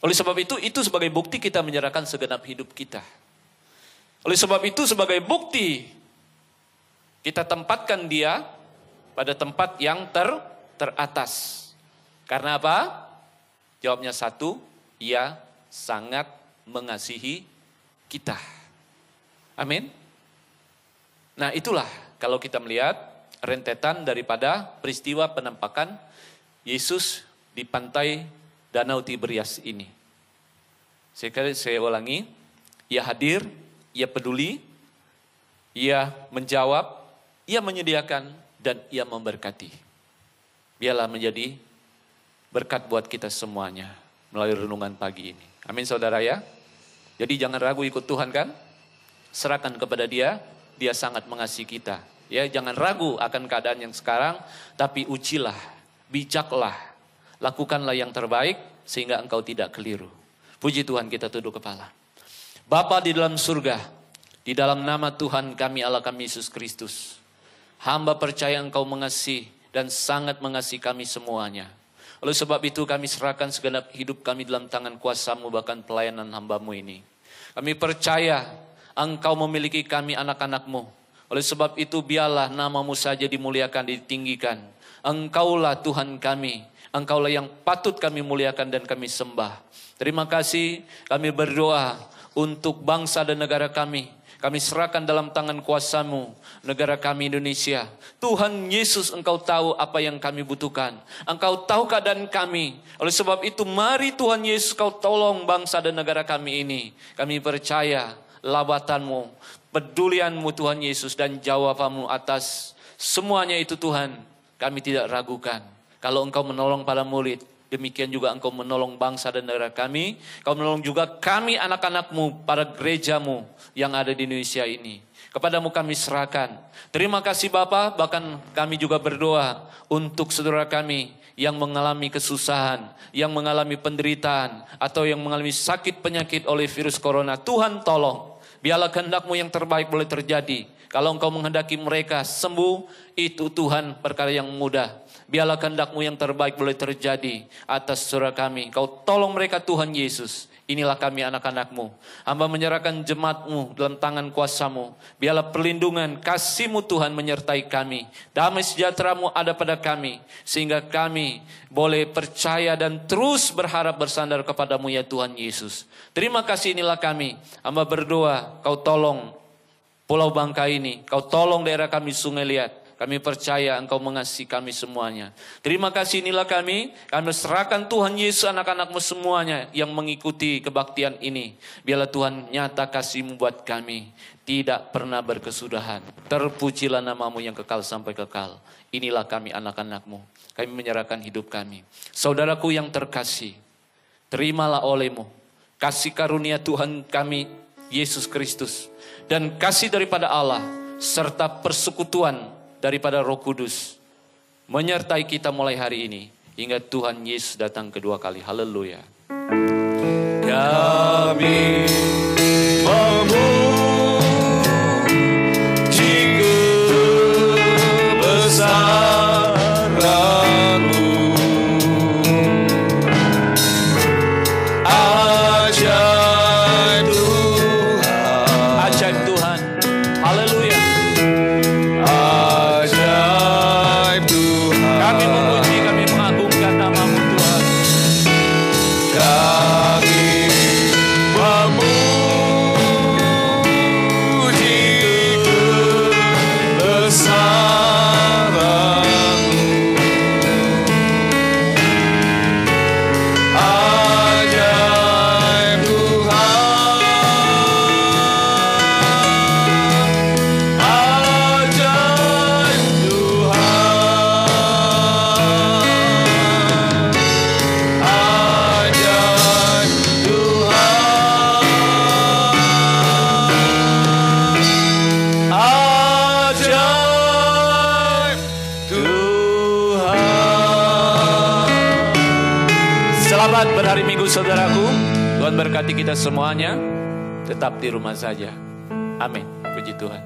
[SPEAKER 3] Oleh sebab itu sebagai bukti kita menyerahkan segenap hidup kita. Oleh sebab itu sebagai bukti kita tempatkan Dia pada tempat yang teratas. Karena apa? Jawabnya satu, Ia sangat mengasihi kita. Amin. Nah itulah kalau kita melihat rentetan daripada peristiwa penampakan Yesus di pantai Danau Tiberias ini. Saya ulangi, Ia hadir, Ia peduli, Ia menjawab, Ia menyediakan, dan Ia memberkati. Biarlah menjadi berkat buat kita semuanya melalui renungan pagi ini. Amin saudara ya. Jadi jangan ragu ikut Tuhan kan. Serahkan kepada Dia, Dia sangat mengasihi kita. Ya, jangan ragu akan keadaan yang sekarang, tapi ujilah, bijaklah, lakukanlah yang terbaik sehingga engkau tidak keliru. Puji Tuhan, kita tunduk kepala. Bapa di dalam surga, di dalam nama Tuhan kami Allah kami Yesus Kristus, hamba percaya Engkau mengasihi dan sangat mengasihi kami semuanya. Oleh sebab itu kami serahkan segenap hidup kami dalam tangan kuasa-Mu bahkan pelayanan hamba-Mu ini. Kami percaya Engkau memiliki kami anak-anak-Mu. Oleh sebab itu biarlah nama-Mu saja dimuliakan, ditinggikan. Engkaulah Tuhan kami. Engkaulah yang patut kami muliakan dan kami sembah. Terima kasih, kami berdoa untuk bangsa dan negara kami. Kami serahkan dalam tangan kuasa-Mu negara kami Indonesia. Tuhan Yesus, Engkau tahu apa yang kami butuhkan. Engkau tahu keadaan kami. Oleh sebab itu mari Tuhan Yesus Kau tolong bangsa dan negara kami ini. Kami percaya lawatan-Mu, pedulian-Mu Tuhan Yesus dan jawaban-Mu atas semuanya itu Tuhan. Kami tidak ragukan. Kalau Engkau menolong para murid, demikian juga Engkau menolong bangsa dan negara kami. Kau menolong juga kami anak-anak-Mu, para gereja-Mu yang ada di Indonesia ini. Kepadamu kami serahkan. Terima kasih Bapa, bahkan kami juga berdoa untuk saudara kami yang mengalami kesusahan, yang mengalami penderitaan, atau yang mengalami sakit penyakit oleh virus corona. Tuhan tolong, biarlah kehendak-Mu yang terbaik boleh terjadi. Kalau Engkau menghendaki mereka sembuh, itu Tuhan perkara yang mudah. Biarlah kehendak-Mu yang terbaik boleh terjadi atas saudara kami. Kau tolong mereka Tuhan Yesus. Inilah kami anak-anak-Mu. Hamba menyerahkan jemaat-Mu dalam tangan kuasa-Mu. Biarlah perlindungan, kasih-Mu Tuhan menyertai kami. Damai sejahtera-Mu ada pada kami. Sehingga kami boleh percaya dan terus berharap bersandar kepada-Mu ya Tuhan Yesus. Terima kasih, inilah kami. Hamba berdoa, Kau tolong Pulau Bangka ini. Kau tolong daerah kami Sungai Liat. Kami percaya Engkau mengasihi kami semuanya. Terima kasih, inilah kami serahkan Tuhan Yesus anak-anak-Mu semuanya yang mengikuti kebaktian ini. Biarlah Tuhan nyata kasih-Mu buat kami. Tidak pernah berkesudahan. Terpujilah nama-Mu yang kekal sampai kekal. Inilah kami anak-anak-Mu. Kami menyerahkan hidup kami. Saudaraku yang terkasih, terimalah oleh-Mu kasih karunia Tuhan kami, Yesus Kristus. Dan kasih daripada Allah, serta persekutuan daripada Roh Kudus menyertai kita mulai hari ini hingga Tuhan Yesus datang kedua kali. Haleluya. Kami memuji kebesaran-Mu, ajaib Tuhan, ajaib Tuhan. Haleluya. Kami memuji, kami mengagungkan nama-Mu Tuhan. Kami memuji kebesaran-Mu, ajaib Tuhan, ajaib Selamat berhari Minggu saudaraku. Tuhan berkati kita semuanya. Tetap di rumah saja. Amin. Puji Tuhan.